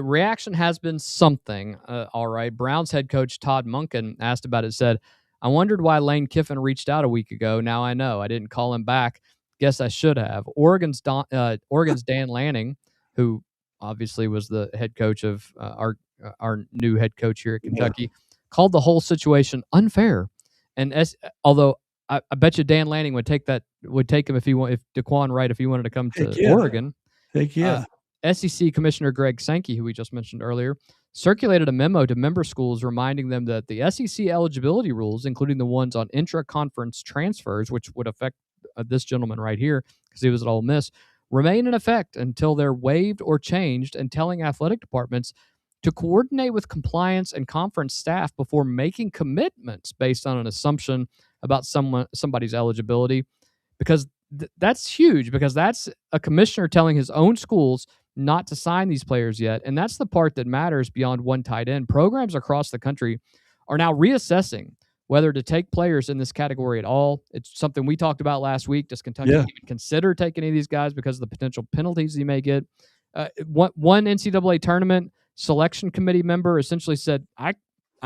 [SPEAKER 2] reaction has been something. All right. Browns head coach Todd Monken asked about it, said, "I wondered why Lane Kiffin reached out a week ago. Now I know. I didn't call him back. Guess I should have." Oregon's Dan Lanning, who obviously was the head coach of our new head coach here at Kentucky, called the whole situation unfair. And although I bet you Dan Lanning would take him if Dae'Quan Wright, if he wanted to come to Oregon.
[SPEAKER 3] Heck yeah.
[SPEAKER 2] SEC Commissioner Greg Sankey, who we just mentioned earlier, circulated a memo to member schools reminding them that the SEC eligibility rules, including the ones on intra-conference transfers, which would affect this gentleman right here because he was at Ole Miss, remain in effect until they're waived or changed, and telling athletic departments to coordinate with compliance and conference staff before making commitments based on an assumption about somebody's eligibility, because that's huge, because that's a commissioner telling his own schools not to sign these players yet. And that's the part that matters beyond one tight end. Programs across the country are now reassessing whether to take players in this category at all. It's something we talked about last week. Does Kentucky even consider taking any of these guys because of the potential penalties he may get? One NCAA tournament selection committee member essentially said, I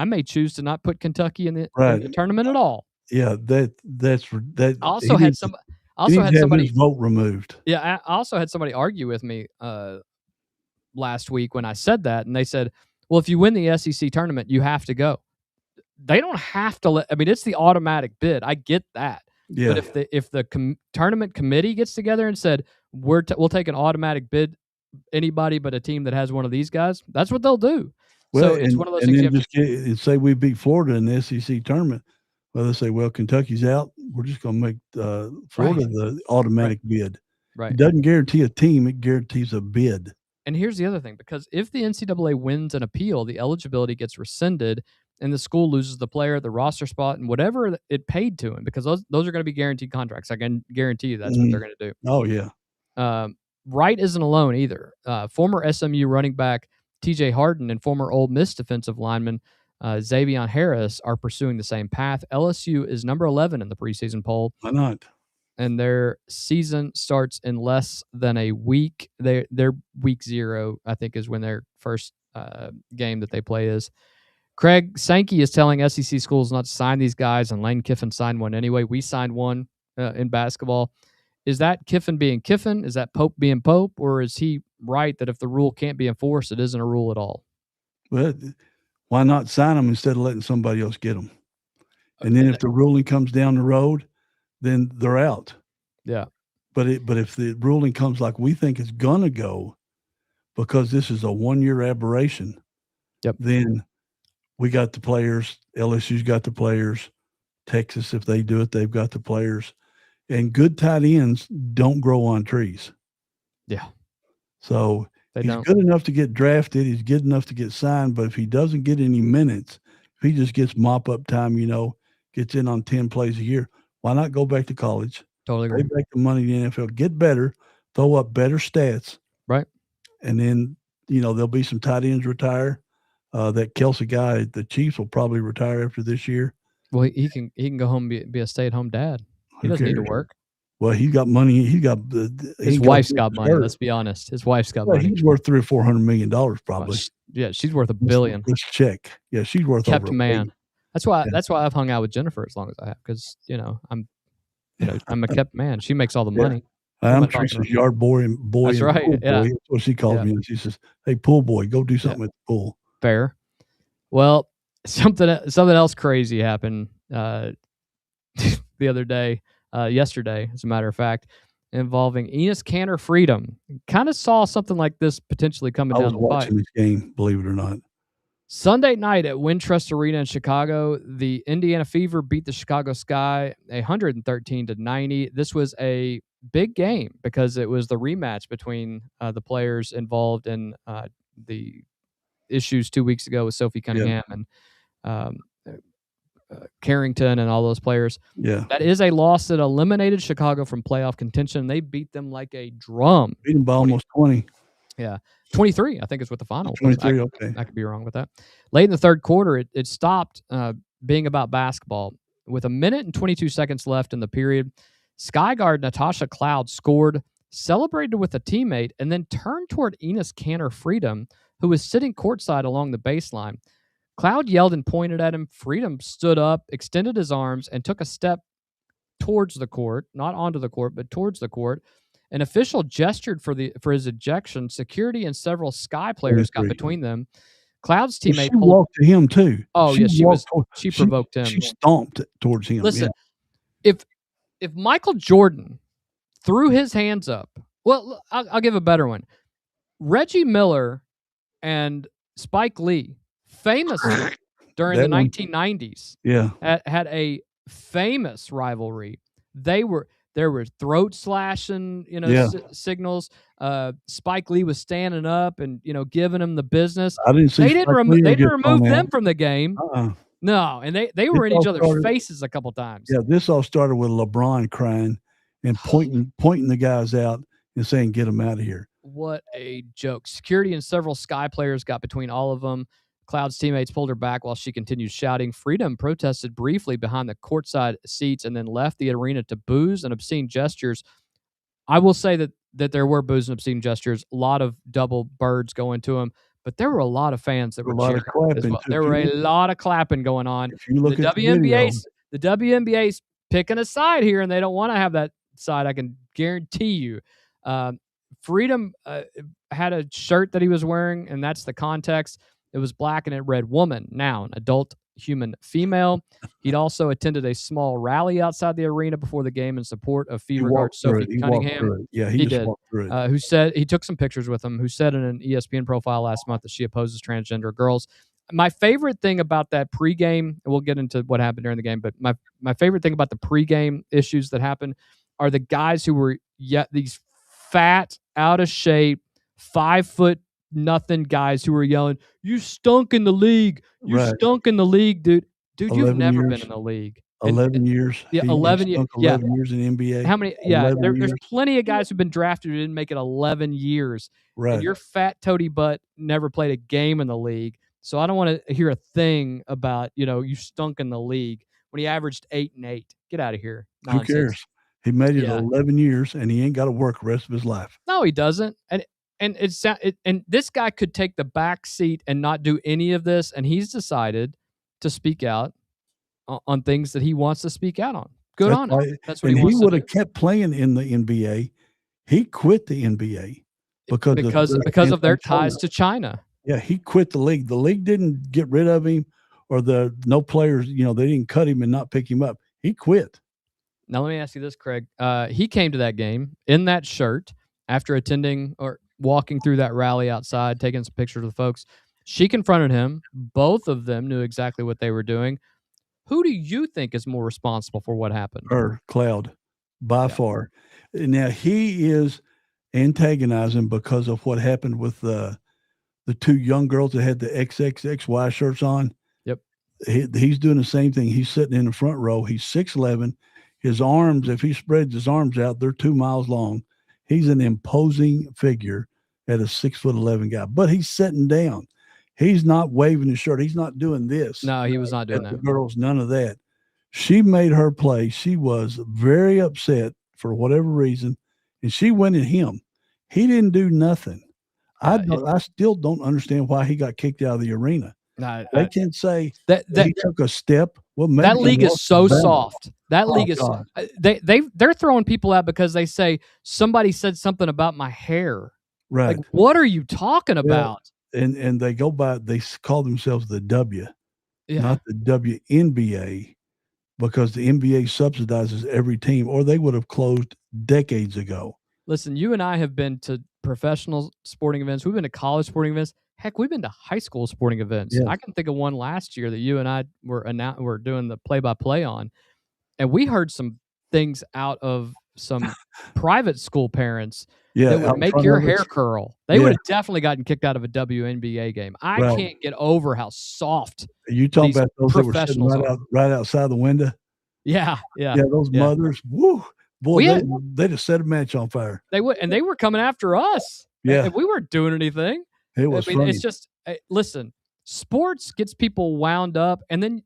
[SPEAKER 2] may choose to not put Kentucky in the tournament at all.
[SPEAKER 3] Yeah, that's that.
[SPEAKER 2] Also had somebody
[SPEAKER 3] vote removed.
[SPEAKER 2] Yeah, I also had somebody argue with me last week when I said that, and they said, "Well, if you win the SEC tournament, you have to go." They don't have to it's the automatic bid. I get that. Yeah. But if the tournament committee gets together and said, we'll take an automatic bid, anybody but a team that has one of these guys, that's what they'll do.
[SPEAKER 3] Well,
[SPEAKER 2] so it's one of those things.
[SPEAKER 3] Say we beat Florida in the SEC tournament. Well, they say, well, Kentucky's out. We're just going to make Florida the automatic bid.
[SPEAKER 2] Right.
[SPEAKER 3] It doesn't guarantee a team. It guarantees a bid.
[SPEAKER 2] And here's the other thing, because if the NCAA wins an appeal, the eligibility gets rescinded and the school loses the player, the roster spot, and whatever it paid to him, because those are going to be guaranteed contracts. I can guarantee you that's what they're going to do.
[SPEAKER 3] Oh, yeah.
[SPEAKER 2] Wright isn't alone either. Former SMU running back TJ Harden and former Ole Miss defensive lineman Xavion Harris are pursuing the same path. LSU is number 11 in the preseason poll.
[SPEAKER 3] Why not?
[SPEAKER 2] And their season starts in less than a week. Their week 0, I think, is when their first game that they play is. Craig Sankey is telling SEC schools not to sign these guys, and Lane Kiffin signed one anyway. We signed one in basketball. Is that Kiffin being Kiffin? Is that Pope being Pope? Or is he right that if the rule can't be enforced, it isn't a rule at all?
[SPEAKER 3] Well, why not sign them instead of letting somebody else get them? And then if the ruling comes down the road, then they're out.
[SPEAKER 2] Yeah.
[SPEAKER 3] But if the ruling comes like we think it's going to go, because this is a 1-year aberration, then we got the players. LSU's got the players. Texas, if they do it, they've got the players. And good tight ends don't grow on trees.
[SPEAKER 2] Yeah.
[SPEAKER 3] So he's good enough to get drafted. He's good enough to get signed. But if he doesn't get any minutes, if he just gets mop-up time, gets in on 10 plays a year, why not go back to college?
[SPEAKER 2] Totally agree.
[SPEAKER 3] Pay back the money in the NFL. Get better. Throw up better stats.
[SPEAKER 2] Right.
[SPEAKER 3] And then, there'll be some tight ends retire. That Kelsey guy, the Chiefs, will probably retire after this year.
[SPEAKER 2] Well, he can go home and be a stay-at-home dad. He doesn't need to work.
[SPEAKER 3] Well, he's got money.
[SPEAKER 2] His wife's got money. Let's be honest. His wife's got money.
[SPEAKER 3] He's worth $300 or $400 million probably.
[SPEAKER 2] Yeah, she's worth $1 billion.
[SPEAKER 3] Let's check. Yeah, she's worth
[SPEAKER 2] kept
[SPEAKER 3] over
[SPEAKER 2] man. That's why I've hung out with Jennifer as long as I have, because I'm a kept man. She makes all the money.
[SPEAKER 3] I'm Teresa's yard boy and
[SPEAKER 2] That's right.
[SPEAKER 3] pool
[SPEAKER 2] Yeah.
[SPEAKER 3] boy. That's what she calls me. And she says, "Hey, pool boy, go do something at the pool."
[SPEAKER 2] Fair. Well, something else crazy happened the other day, yesterday, as a matter of fact, involving Enes Kanter Freedom. Kind of saw something like this potentially coming down the pipe.
[SPEAKER 3] I was watching this game, believe it or not.
[SPEAKER 2] Sunday night at Wintrust Arena in Chicago, the Indiana Fever beat the Chicago Sky 113-90. This was a big game because it was the rematch between the players involved in the issues 2 weeks ago with Sophie Cunningham and Carrington and all those players.
[SPEAKER 3] Yeah.
[SPEAKER 2] That is a loss that eliminated Chicago from playoff contention. They beat them like a drum.
[SPEAKER 3] Beat them by almost 20.
[SPEAKER 2] Yeah. 23, I think is what the final was.
[SPEAKER 3] 23, okay.
[SPEAKER 2] I could be wrong with that. Late in the third quarter, it stopped being about basketball. With 1 minute and 22 seconds left in the period, Sky guard Natasha Cloud scored, celebrated with a teammate, and then turned toward Enes Kanter Freedom, who was sitting courtside along the baseline. Cloud yelled and pointed at him. Freedom stood up, extended his arms, and took a step towards the court, not onto the court, but towards the court. An official gestured for his ejection. Security and several Sky players got between them. Cloud's teammate
[SPEAKER 3] she walked to him too.
[SPEAKER 2] Oh, she provoked him.
[SPEAKER 3] She stomped towards him.
[SPEAKER 2] Listen, if Michael Jordan threw his hands up, well, I'll give a better one. Reggie Miller and Spike Lee, famously during the 1990s, had a famous rivalry. There were throat slashing, signals. Spike Lee was standing up and giving him the business.
[SPEAKER 3] I didn't see.
[SPEAKER 2] They didn't remove them from the game. No, and they were in each other's faces a couple times.
[SPEAKER 3] Yeah, this all started with LeBron crying and pointing the guys out and saying, "Get them out of here."
[SPEAKER 2] What a joke! Security and several Sky players got between all of them. Cloud's teammates pulled her back while she continued shouting. Freedom protested briefly behind the courtside seats and then left the arena to boos and obscene gestures. I will say that there were boos and obscene gestures, a lot of double birds going to him, but there were a lot of fans that were cheering as well. There were a lot of clapping going on.
[SPEAKER 3] If you look at the
[SPEAKER 2] WNBA's picking a side here, and they don't want to have that side, I can guarantee you. Freedom had a shirt that he was wearing, and that's the context. It was black and it read woman, noun, adult, human, female. He'd also attended a small rally outside the arena before the game in support of Fever guard Sophie Cunningham.
[SPEAKER 3] Yeah, he just walked through it.
[SPEAKER 2] Who said he took some pictures with him, who said in an ESPN profile last month that she opposes transgender girls. My favorite thing about that pregame, and we'll get into what happened during the game, but my favorite thing about the pregame issues that happened are the guys who were these fat, out of shape, 5'0" guys who were yelling, "You stunk in the league! You stunk in the league, dude! Dude, you've never been in the league.
[SPEAKER 3] 11 years.
[SPEAKER 2] Yeah, 11 years.
[SPEAKER 3] 11 years in the NBA.
[SPEAKER 2] How many? Yeah, there's plenty of guys who've been drafted who didn't make it 11 years.
[SPEAKER 3] Right.
[SPEAKER 2] And your fat toady butt never played a game in the league. So I don't want to hear a thing about you stunk in the league when he averaged 8 and 8. Get out of here. Nonsense.
[SPEAKER 3] Who cares? He made it 11 years, and he ain't got to work the rest of his life.
[SPEAKER 2] No, he doesn't. And this guy could take the back seat and not do any of this, and he's decided to speak out on things that he wants to speak out on. Good on him. That's what he wants to do.
[SPEAKER 3] He would have kept playing in the NBA. He quit the NBA
[SPEAKER 2] because of their ties to China.
[SPEAKER 3] Yeah, he quit the league. The league didn't get rid of him, or no players. They didn't cut him and not pick him up. He quit.
[SPEAKER 2] Now let me ask you this, Craig. He came to that game in that shirt after attending or walking through that rally outside, taking some pictures of the folks. She confronted him. Both of them knew exactly what they were doing. Who do you think is more responsible for what happened?
[SPEAKER 3] Cloud, by far. Now, he is antagonizing because of what happened with the two young girls that had the XXXY shirts on.
[SPEAKER 2] Yep.
[SPEAKER 3] He's doing the same thing. He's sitting in the front row. He's 6'11". His arms, if he spreads his arms out, they're 2 miles long. He's an imposing figure at a 6'11" guy, but he's sitting down. He's not waving his shirt. He's not doing this.
[SPEAKER 2] No, he was not doing that.
[SPEAKER 3] The girls, none of that. She made her play. She was very upset for whatever reason, and she went at him. He didn't do nothing. I still don't understand why he got kicked out of the arena. They can't say
[SPEAKER 2] that
[SPEAKER 3] he took a step. Well, maybe
[SPEAKER 2] that league is so soft. That
[SPEAKER 3] Oh,
[SPEAKER 2] league is
[SPEAKER 3] God.
[SPEAKER 2] they're throwing people out because they say somebody said something about my hair.
[SPEAKER 3] Right.
[SPEAKER 2] Like, what are you talking
[SPEAKER 3] Well,
[SPEAKER 2] about?
[SPEAKER 3] and they go by, they call themselves the W,
[SPEAKER 2] Yeah.
[SPEAKER 3] not the WNBA, because the NBA subsidizes every team, or they would have closed decades ago.
[SPEAKER 2] Listen, you and I have been to professional sporting events. We've been to college sporting events. Heck, we've been to high school sporting events.
[SPEAKER 3] Yes.
[SPEAKER 2] I can think of one last year that you and I were doing the play-by-play on, and we heard some things out of some private school parents
[SPEAKER 3] Yeah,
[SPEAKER 2] that would
[SPEAKER 3] out
[SPEAKER 2] make
[SPEAKER 3] front
[SPEAKER 2] your
[SPEAKER 3] of
[SPEAKER 2] hair
[SPEAKER 3] us.
[SPEAKER 2] curl. They
[SPEAKER 3] Yeah.
[SPEAKER 2] would have definitely gotten kicked out of a WNBA game. I
[SPEAKER 3] Right.
[SPEAKER 2] can't get over how soft.
[SPEAKER 3] You talking
[SPEAKER 2] These
[SPEAKER 3] about those that were sitting
[SPEAKER 2] professionals
[SPEAKER 3] right outside the window?
[SPEAKER 2] Yeah, yeah.
[SPEAKER 3] Yeah, those
[SPEAKER 2] yeah.
[SPEAKER 3] mothers, woo, boy,
[SPEAKER 2] We
[SPEAKER 3] they
[SPEAKER 2] had-
[SPEAKER 3] they just set a match on fire.
[SPEAKER 2] They were coming after us.
[SPEAKER 3] Yeah.
[SPEAKER 2] And we weren't doing anything.
[SPEAKER 3] It was funny.
[SPEAKER 2] It's just listen. Sports gets people wound up, and then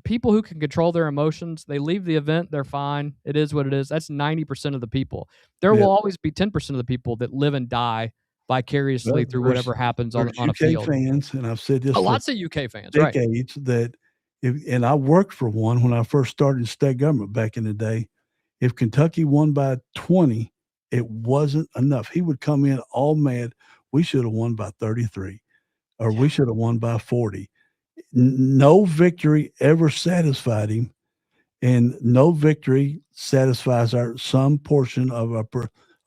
[SPEAKER 2] people who can control their emotions, they leave the event. They're fine. It is what it is. That's 90% of the people. There
[SPEAKER 3] Yeah.
[SPEAKER 2] will always be 10% of the people that live and die vicariously
[SPEAKER 3] Well,
[SPEAKER 2] through
[SPEAKER 3] there's-
[SPEAKER 2] whatever happens on
[SPEAKER 3] There's
[SPEAKER 2] a
[SPEAKER 3] UK
[SPEAKER 2] field.
[SPEAKER 3] fans, and I've said this for
[SPEAKER 2] Lots of UK fans, right?
[SPEAKER 3] decades, that and I worked for one when I first started in state government back in the day. If Kentucky won by 20, it wasn't enough. He would come in all mad. We should have won by 33, or we should have won by 40. No victory ever satisfied him, and no victory satisfies some portion of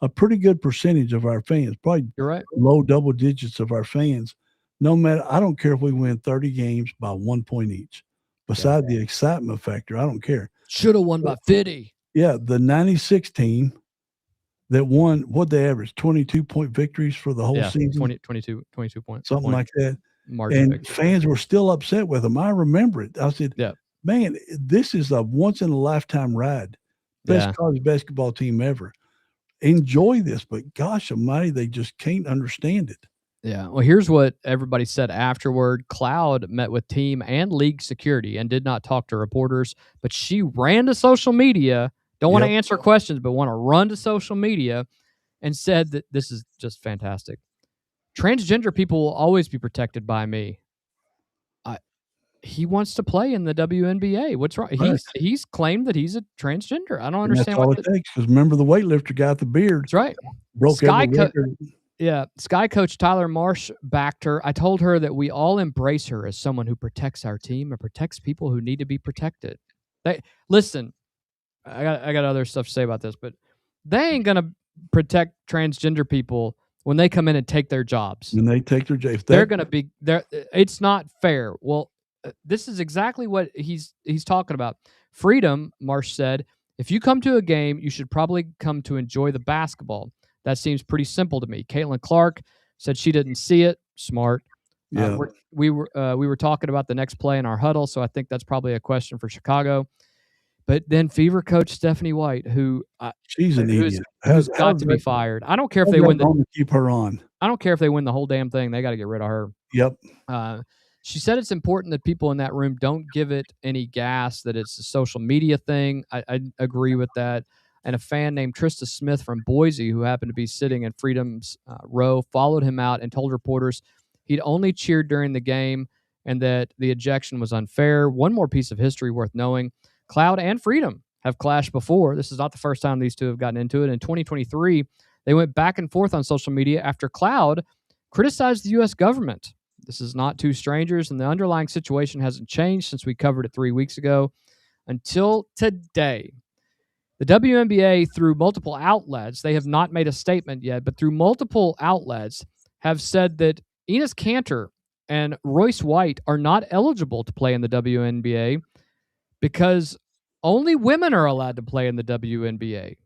[SPEAKER 3] a pretty good percentage of our fans, probably
[SPEAKER 2] You're right.
[SPEAKER 3] low double digits of our fans. No matter, I don't care if we win 30 games by 1 point each. Beside the excitement factor, I don't care.
[SPEAKER 2] Should have won by 50.
[SPEAKER 3] Yeah, the 96 team that won, what they average, 22-point victories for the whole season,
[SPEAKER 2] 22 points.
[SPEAKER 3] something like that.
[SPEAKER 2] Margin
[SPEAKER 3] And
[SPEAKER 2] victory.
[SPEAKER 3] fans were still upset with them. I remember it. I said,
[SPEAKER 2] Yeah.
[SPEAKER 3] man, this is a once-in-a-lifetime ride. Best
[SPEAKER 2] Yeah.
[SPEAKER 3] college basketball team ever. Enjoy this, but gosh almighty, they just can't understand it.
[SPEAKER 2] Yeah. Well, here's what everybody said afterward. Cloud met with team and league security and did not talk to reporters, but she ran to social media. Don't want to
[SPEAKER 3] Yep.
[SPEAKER 2] answer questions, but want to run to social media and said that this is just fantastic. Transgender people will always be protected by me. He wants to play in the WNBA. What's wrong?
[SPEAKER 3] Right.
[SPEAKER 2] He's claimed that he's a transgender. I don't
[SPEAKER 3] And that's
[SPEAKER 2] understand
[SPEAKER 3] all
[SPEAKER 2] what
[SPEAKER 3] it takes, because remember the weightlifter guy with the beard
[SPEAKER 2] That's right.
[SPEAKER 3] broke
[SPEAKER 2] Sky
[SPEAKER 3] every record.
[SPEAKER 2] Yeah, Sky coach Tyler Marsh backed her. I told her that we all embrace her as someone who protects our team and protects people who need to be protected. Listen, I got other stuff to say about this, but they ain't gonna protect transgender people when they come in and take their jobs.
[SPEAKER 3] When they take their job,
[SPEAKER 2] They're gonna be there. It's not fair. Well, this is exactly what he's talking about. Freedom, Marsh said. If you come to a game, you should probably come to enjoy the basketball. That seems pretty simple to me. Caitlin Clark said she didn't see it. Smart.
[SPEAKER 3] Yeah.
[SPEAKER 2] We were talking about the next play in our huddle, so I think that's probably a question for Chicago. But then Fever coach Stephanie White, who
[SPEAKER 3] she's an idiot,
[SPEAKER 2] who's got to be fired. I don't care if they win
[SPEAKER 3] keep her on.
[SPEAKER 2] I don't care if they win the whole damn thing. They got to get rid of her.
[SPEAKER 3] Yep.
[SPEAKER 2] She said it's important that people in that room don't give it any gas, that it's a social media thing. I agree with that. And a fan named Trista Smith from Boise, who happened to be sitting in Freedom's row, followed him out and told reporters he'd only cheered during the game and that the ejection was unfair. One more piece of history worth knowing. Cloud and Freedom have clashed before. This is not the first time these two have gotten into it. In 2023, they went back and forth on social media after Cloud criticized the U.S. government. This is not two strangers, and the underlying situation hasn't changed since we covered it 3 weeks ago until today. The WNBA, through multiple outlets, they have not made a statement yet, but through multiple outlets have said that Enes Kanter and Royce White are not eligible to play in the WNBA because only women are allowed to play in the WNBA.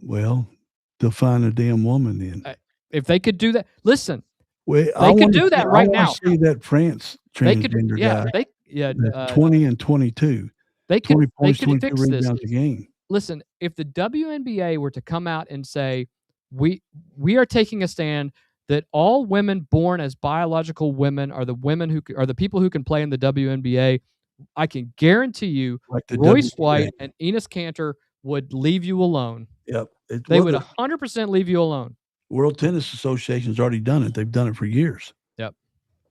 [SPEAKER 3] Well, define a damn woman then.
[SPEAKER 2] If they could do that, listen.
[SPEAKER 3] Well,
[SPEAKER 2] they could do that right now.
[SPEAKER 3] See that France transgender guy. 20 and 22.
[SPEAKER 2] They could.
[SPEAKER 3] 20 points,
[SPEAKER 2] they could
[SPEAKER 3] 22
[SPEAKER 2] fix
[SPEAKER 3] rebounds
[SPEAKER 2] this.
[SPEAKER 3] a game.
[SPEAKER 2] Listen, if the WNBA were to come out and say we are taking a stand that all women born as biological women are the women who are the people who can play in the WNBA, I can guarantee you, Royce White and Enes Kanter would leave you alone.
[SPEAKER 3] Yep,
[SPEAKER 2] they would 100% leave you alone.
[SPEAKER 3] World Tennis Association's already done it. They've done it for years.
[SPEAKER 2] Yep.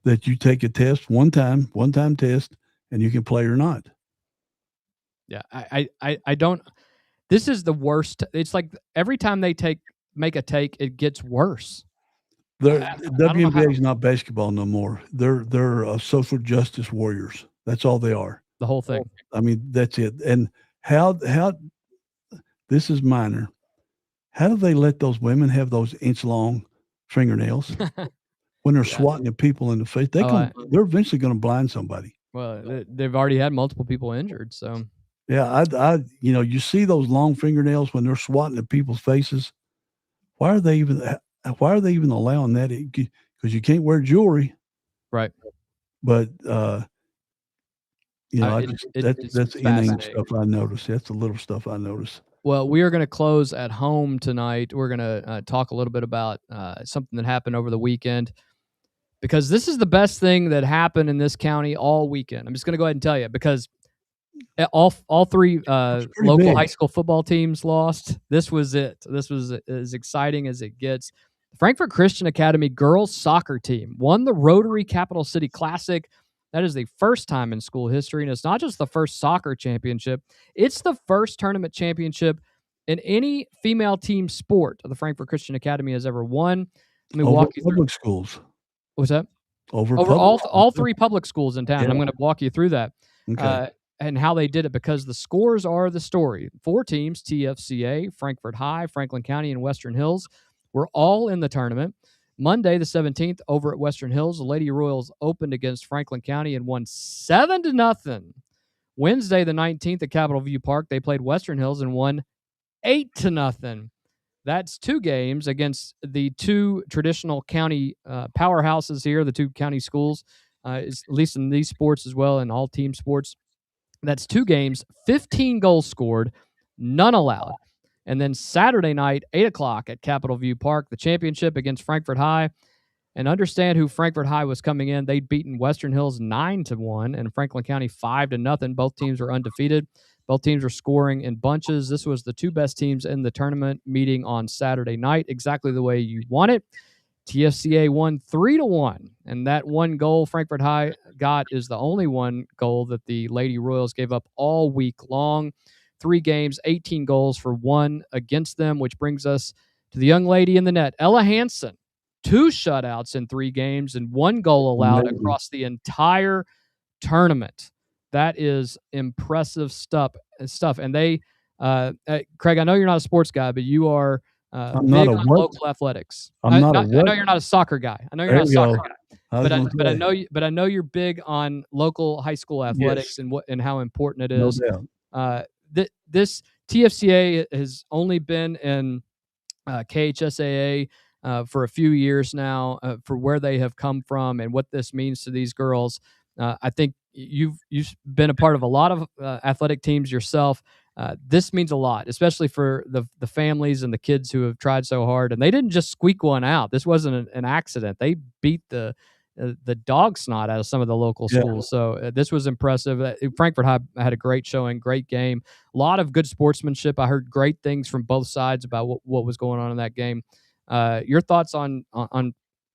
[SPEAKER 3] that you take a test one time test, and you can play or not.
[SPEAKER 2] Yeah, I don't. This is the worst. It's like every time they make a take, it gets worse.
[SPEAKER 3] The
[SPEAKER 2] I don't know how
[SPEAKER 3] WNBA is not basketball no more. They're social justice warriors. That's all they are.
[SPEAKER 2] the whole thing.
[SPEAKER 3] I mean, that's it. And how this is minor. How do they let those women have those inch-long fingernails when they're swatting at people in the face? They're eventually going to blind somebody.
[SPEAKER 2] Well, they've already had multiple people injured, so.
[SPEAKER 3] Yeah, you see those long fingernails when they're swatting at people's faces. Why are they even allowing that? Because you can't wear jewelry,
[SPEAKER 2] right?
[SPEAKER 3] But that's inane
[SPEAKER 2] fascinating
[SPEAKER 3] stuff I notice. That's the little stuff I notice.
[SPEAKER 2] Well, we are going to close at home tonight. We're going to talk a little bit about something that happened over the weekend, because this is the best thing that happened in this county all weekend. I'm just going to go ahead and tell you, because all three local high school football teams lost. This was it. This was as exciting as it gets. The Frankfort Christian Academy girls soccer team won the Rotary Capital City Classic. That is the first time in school history, and it's not just the first soccer championship. It's the first tournament championship in any female team sport the Frankfort Christian Academy has ever won. Let me walk you through
[SPEAKER 3] public schools.
[SPEAKER 2] What's that?
[SPEAKER 3] Over
[SPEAKER 2] all three public schools in town.
[SPEAKER 3] Yeah.
[SPEAKER 2] I'm going to walk you through that.
[SPEAKER 3] Okay.
[SPEAKER 2] And how they did it, because the scores are the story. 4 teams, TFCA, Frankfort High, Franklin County, and Western Hills, were all in the tournament. Monday, the 17th, over at Western Hills, the Lady Royals opened against Franklin County and won 7-0. Wednesday, the 19th, at Capitol View Park, they played Western Hills and won 8-0. That's 2 games against the 2 traditional county powerhouses here, the 2 county schools, at least in these sports as well, and all team sports. That's 2 games, 15 goals scored, none allowed. And then Saturday night, 8 o'clock at Capitol View Park, the championship against Frankfort High. And understand who Frankfort High was coming in. They'd beaten Western Hills 9-1 and Franklin County 5-0. Both teams were undefeated. Both teams were scoring in bunches. This was the 2 best teams in the tournament meeting on Saturday night, exactly the way you want it. TFCA won 3-1, and that 1 goal Frankfort High got is the only 1 goal that the Lady Royals gave up all week long. 3 games, 18 goals for 1 against them, which brings us to the young lady in the net, Ella Hansen. 2 shutouts in 3 games and 1 goal allowed across the entire tournament. That is impressive stuff. And they, Craig, I know you're not a sports guy, but you are
[SPEAKER 3] I'm
[SPEAKER 2] big
[SPEAKER 3] not
[SPEAKER 2] on local athletics.
[SPEAKER 3] I know
[SPEAKER 2] you're not a soccer guy. I know you're not a soccer guy. But I know you're big on local high school athletics. Yes. And how important it is.
[SPEAKER 3] No doubt.
[SPEAKER 2] This TFCA has only been in KHSAA for a few years now, for where they have come from and what this means to these girls. I think you've been a part of a lot of athletic teams yourself. This means a lot, especially for the families and the kids who have tried so hard. And they didn't just squeak one out. This wasn't an accident. They beat the dog snot out of some of the local schools. So this was impressive. Frankfort High had a great showing, great game. A lot of good sportsmanship. I heard great things from both sides about what was going on in that game. Your thoughts on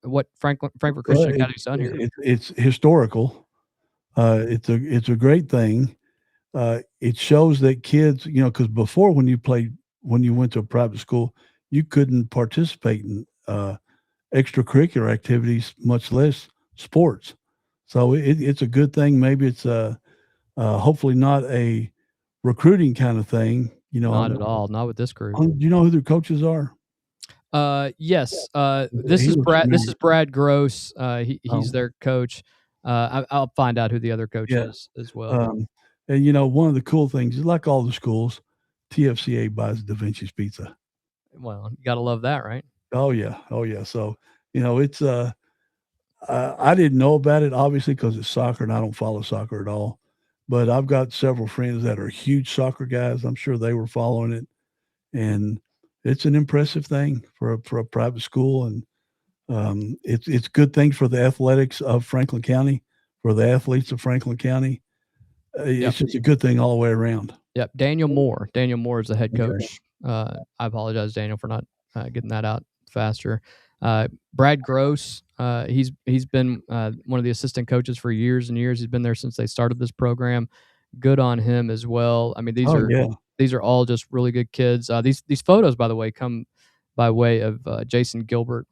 [SPEAKER 2] what Frankfort Christian Academy's done here?
[SPEAKER 3] It's historical. It's a great thing. It shows that kids, because before when you went to a private school, you couldn't participate in extracurricular activities, much less sports. So it's a good thing. Maybe it's hopefully not a recruiting kind of thing.
[SPEAKER 2] Not at all. Not with this group.
[SPEAKER 3] Do you know who their coaches are?
[SPEAKER 2] Yes. This is Brad Gross. He's their coach. I'll find out who the other coach is as well.
[SPEAKER 3] And one of the cool things is, like all the schools, TFCA buys Da Vinci's Pizza.
[SPEAKER 2] Well, you got to love that, right?
[SPEAKER 3] Oh yeah. So it's I didn't know about it obviously because it's soccer and I don't follow soccer at all. But I've got several friends that are huge soccer guys. I'm sure they were following it, and it's an impressive thing for a private school, and it's good things for the athletics of Franklin County, for the athletes of Franklin County. It's just a good thing all the way around.
[SPEAKER 2] Yep. Daniel Moore is the head coach. I apologize, Daniel, for not getting that out faster. Brad Gross, he's been one of the assistant coaches for years and years. He's been there since they started this program. Good on him as well. I mean, these are all just really good kids. These photos, by the way, come by way of Jason Gilbert,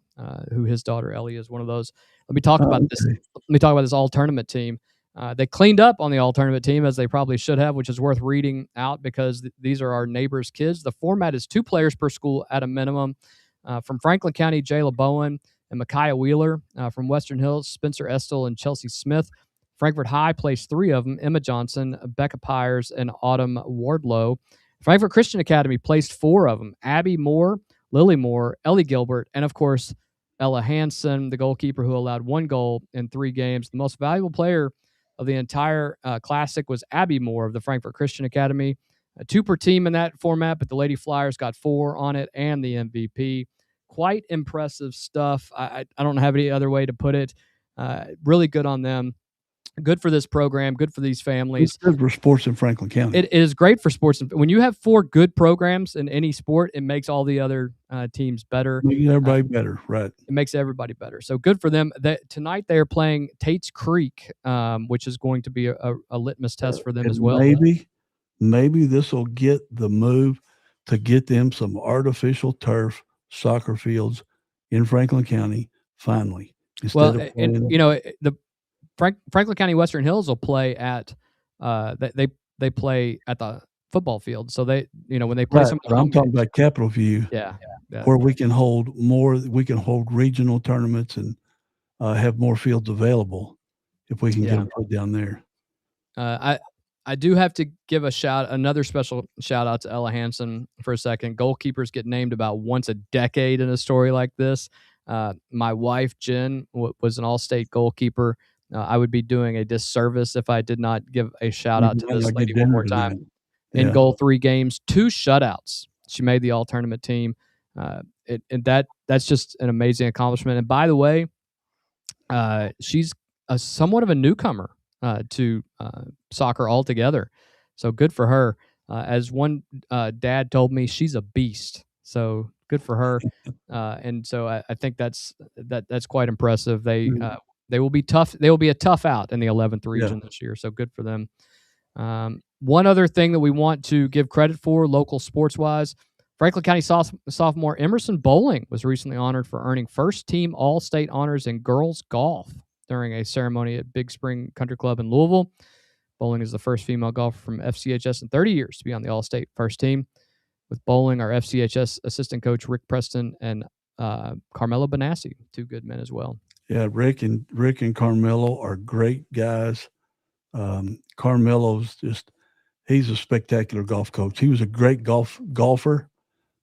[SPEAKER 2] who his daughter Ellie is one of those. Let me talk about this. Let me talk about this all tournament team. They cleaned up on the all tournament team, as they probably should have, which is worth reading out because these are our neighbors' kids. The format is 2 players per school at a minimum. From Franklin County, Jayla Bowen and Micaiah Wheeler. From Western Hills, Spencer Estel and Chelsea Smith. Frankfort High placed 3 of them: Emma Johnson, Becca Pyers, and Autumn Wardlow. Frankfort Christian Academy placed 4 of them: Abby Moore, Lily Moore, Ellie Gilbert, and of course, Ella Hansen, the goalkeeper who allowed 1 goal in 3 games. The most valuable player of the entire classic was Abby Moore of the Frankfort Christian Academy. 2 per team in that format, but the Lady Flyers got 4 on it and the MVP. Quite impressive stuff. I don't have any other way to put it. Really good on them. Good for this program. Good for these families.
[SPEAKER 3] It's good for sports in Franklin County.
[SPEAKER 2] It is great for sports. When you have 4 good programs in any sport, it makes all the other teams better.
[SPEAKER 3] Making everybody better, right?
[SPEAKER 2] It makes everybody better. So good for them. Tonight they are playing Tate's Creek, which is going to be a litmus test for them as well.
[SPEAKER 3] Maybe this will get the move to get them some artificial turf soccer fields in Franklin County finally.
[SPEAKER 2] Well, and you know, the Franklin County Western Hills will play at they play at the football field. So they, you know, when they play some
[SPEAKER 3] I'm talking about Capitol View, where we can hold regional tournaments and have more fields available if we can get them put down there.
[SPEAKER 2] I do have to give another special shout out to Ella Hansen for a second. Goalkeepers get named about once a decade in a story like this. My wife, Jen, was an all-state goalkeeper. I would be doing a disservice if I did not give a shout out to this lady one more time. In goal 3 games, 2 shutouts. She made the all-tournament team. That's just an amazing accomplishment. And by the way, she's somewhat of a newcomer to soccer altogether. So good for her. As one dad told me, she's a beast. So good for her. And so I think that's quite impressive. They will be tough. They will be a tough out in the 11th region this year. So good for them. One other thing that we want to give credit for, local sports-wise, Franklin County sophomore Emerson Bowling was recently honored for earning first-team All-State honors in girls golf during a ceremony at Big Spring Country Club in Louisville. Bowling is the first female golfer from FCHS in 30 years to be on the All-State first team. With Bowling, our FCHS assistant coach Rick Preston and Carmelo Benassi, 2 good men as well.
[SPEAKER 3] Yeah, Rick and Carmelo are great guys. Carmelo's he's a spectacular golf coach. He was a great golfer,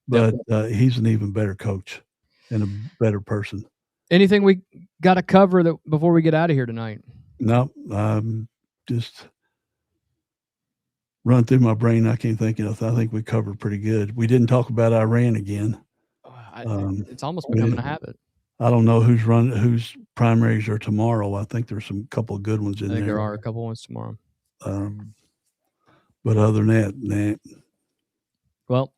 [SPEAKER 3] but he's an even better coach and a better person.
[SPEAKER 2] Anything we got to cover before we get out of here tonight?
[SPEAKER 3] No, just run through my brain. I can't think of anything. I think we covered pretty good. We didn't talk about Iran again.
[SPEAKER 2] It's almost becoming a habit.
[SPEAKER 3] I don't know whose primaries are tomorrow. I think there's some couple of good ones in there.
[SPEAKER 2] I think there are a couple ones tomorrow.
[SPEAKER 3] But other than that,
[SPEAKER 2] Well,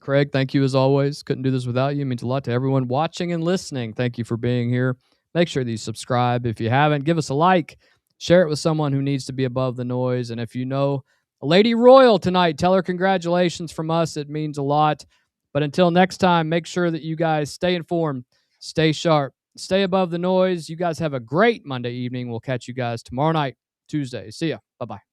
[SPEAKER 2] Craig, thank you as always. Couldn't do this without you. It means a lot to everyone watching and listening. Thank you for being here. Make sure that you subscribe. If you haven't, give us a like. Share it with someone who needs to be above the noise. And if you know a Lady Royal tonight, tell her congratulations from us. It means a lot. But until next time, make sure that you guys stay informed, stay sharp, stay above the noise. You guys have a great Monday evening. We'll catch you guys tomorrow night, Tuesday. See ya. Bye-bye.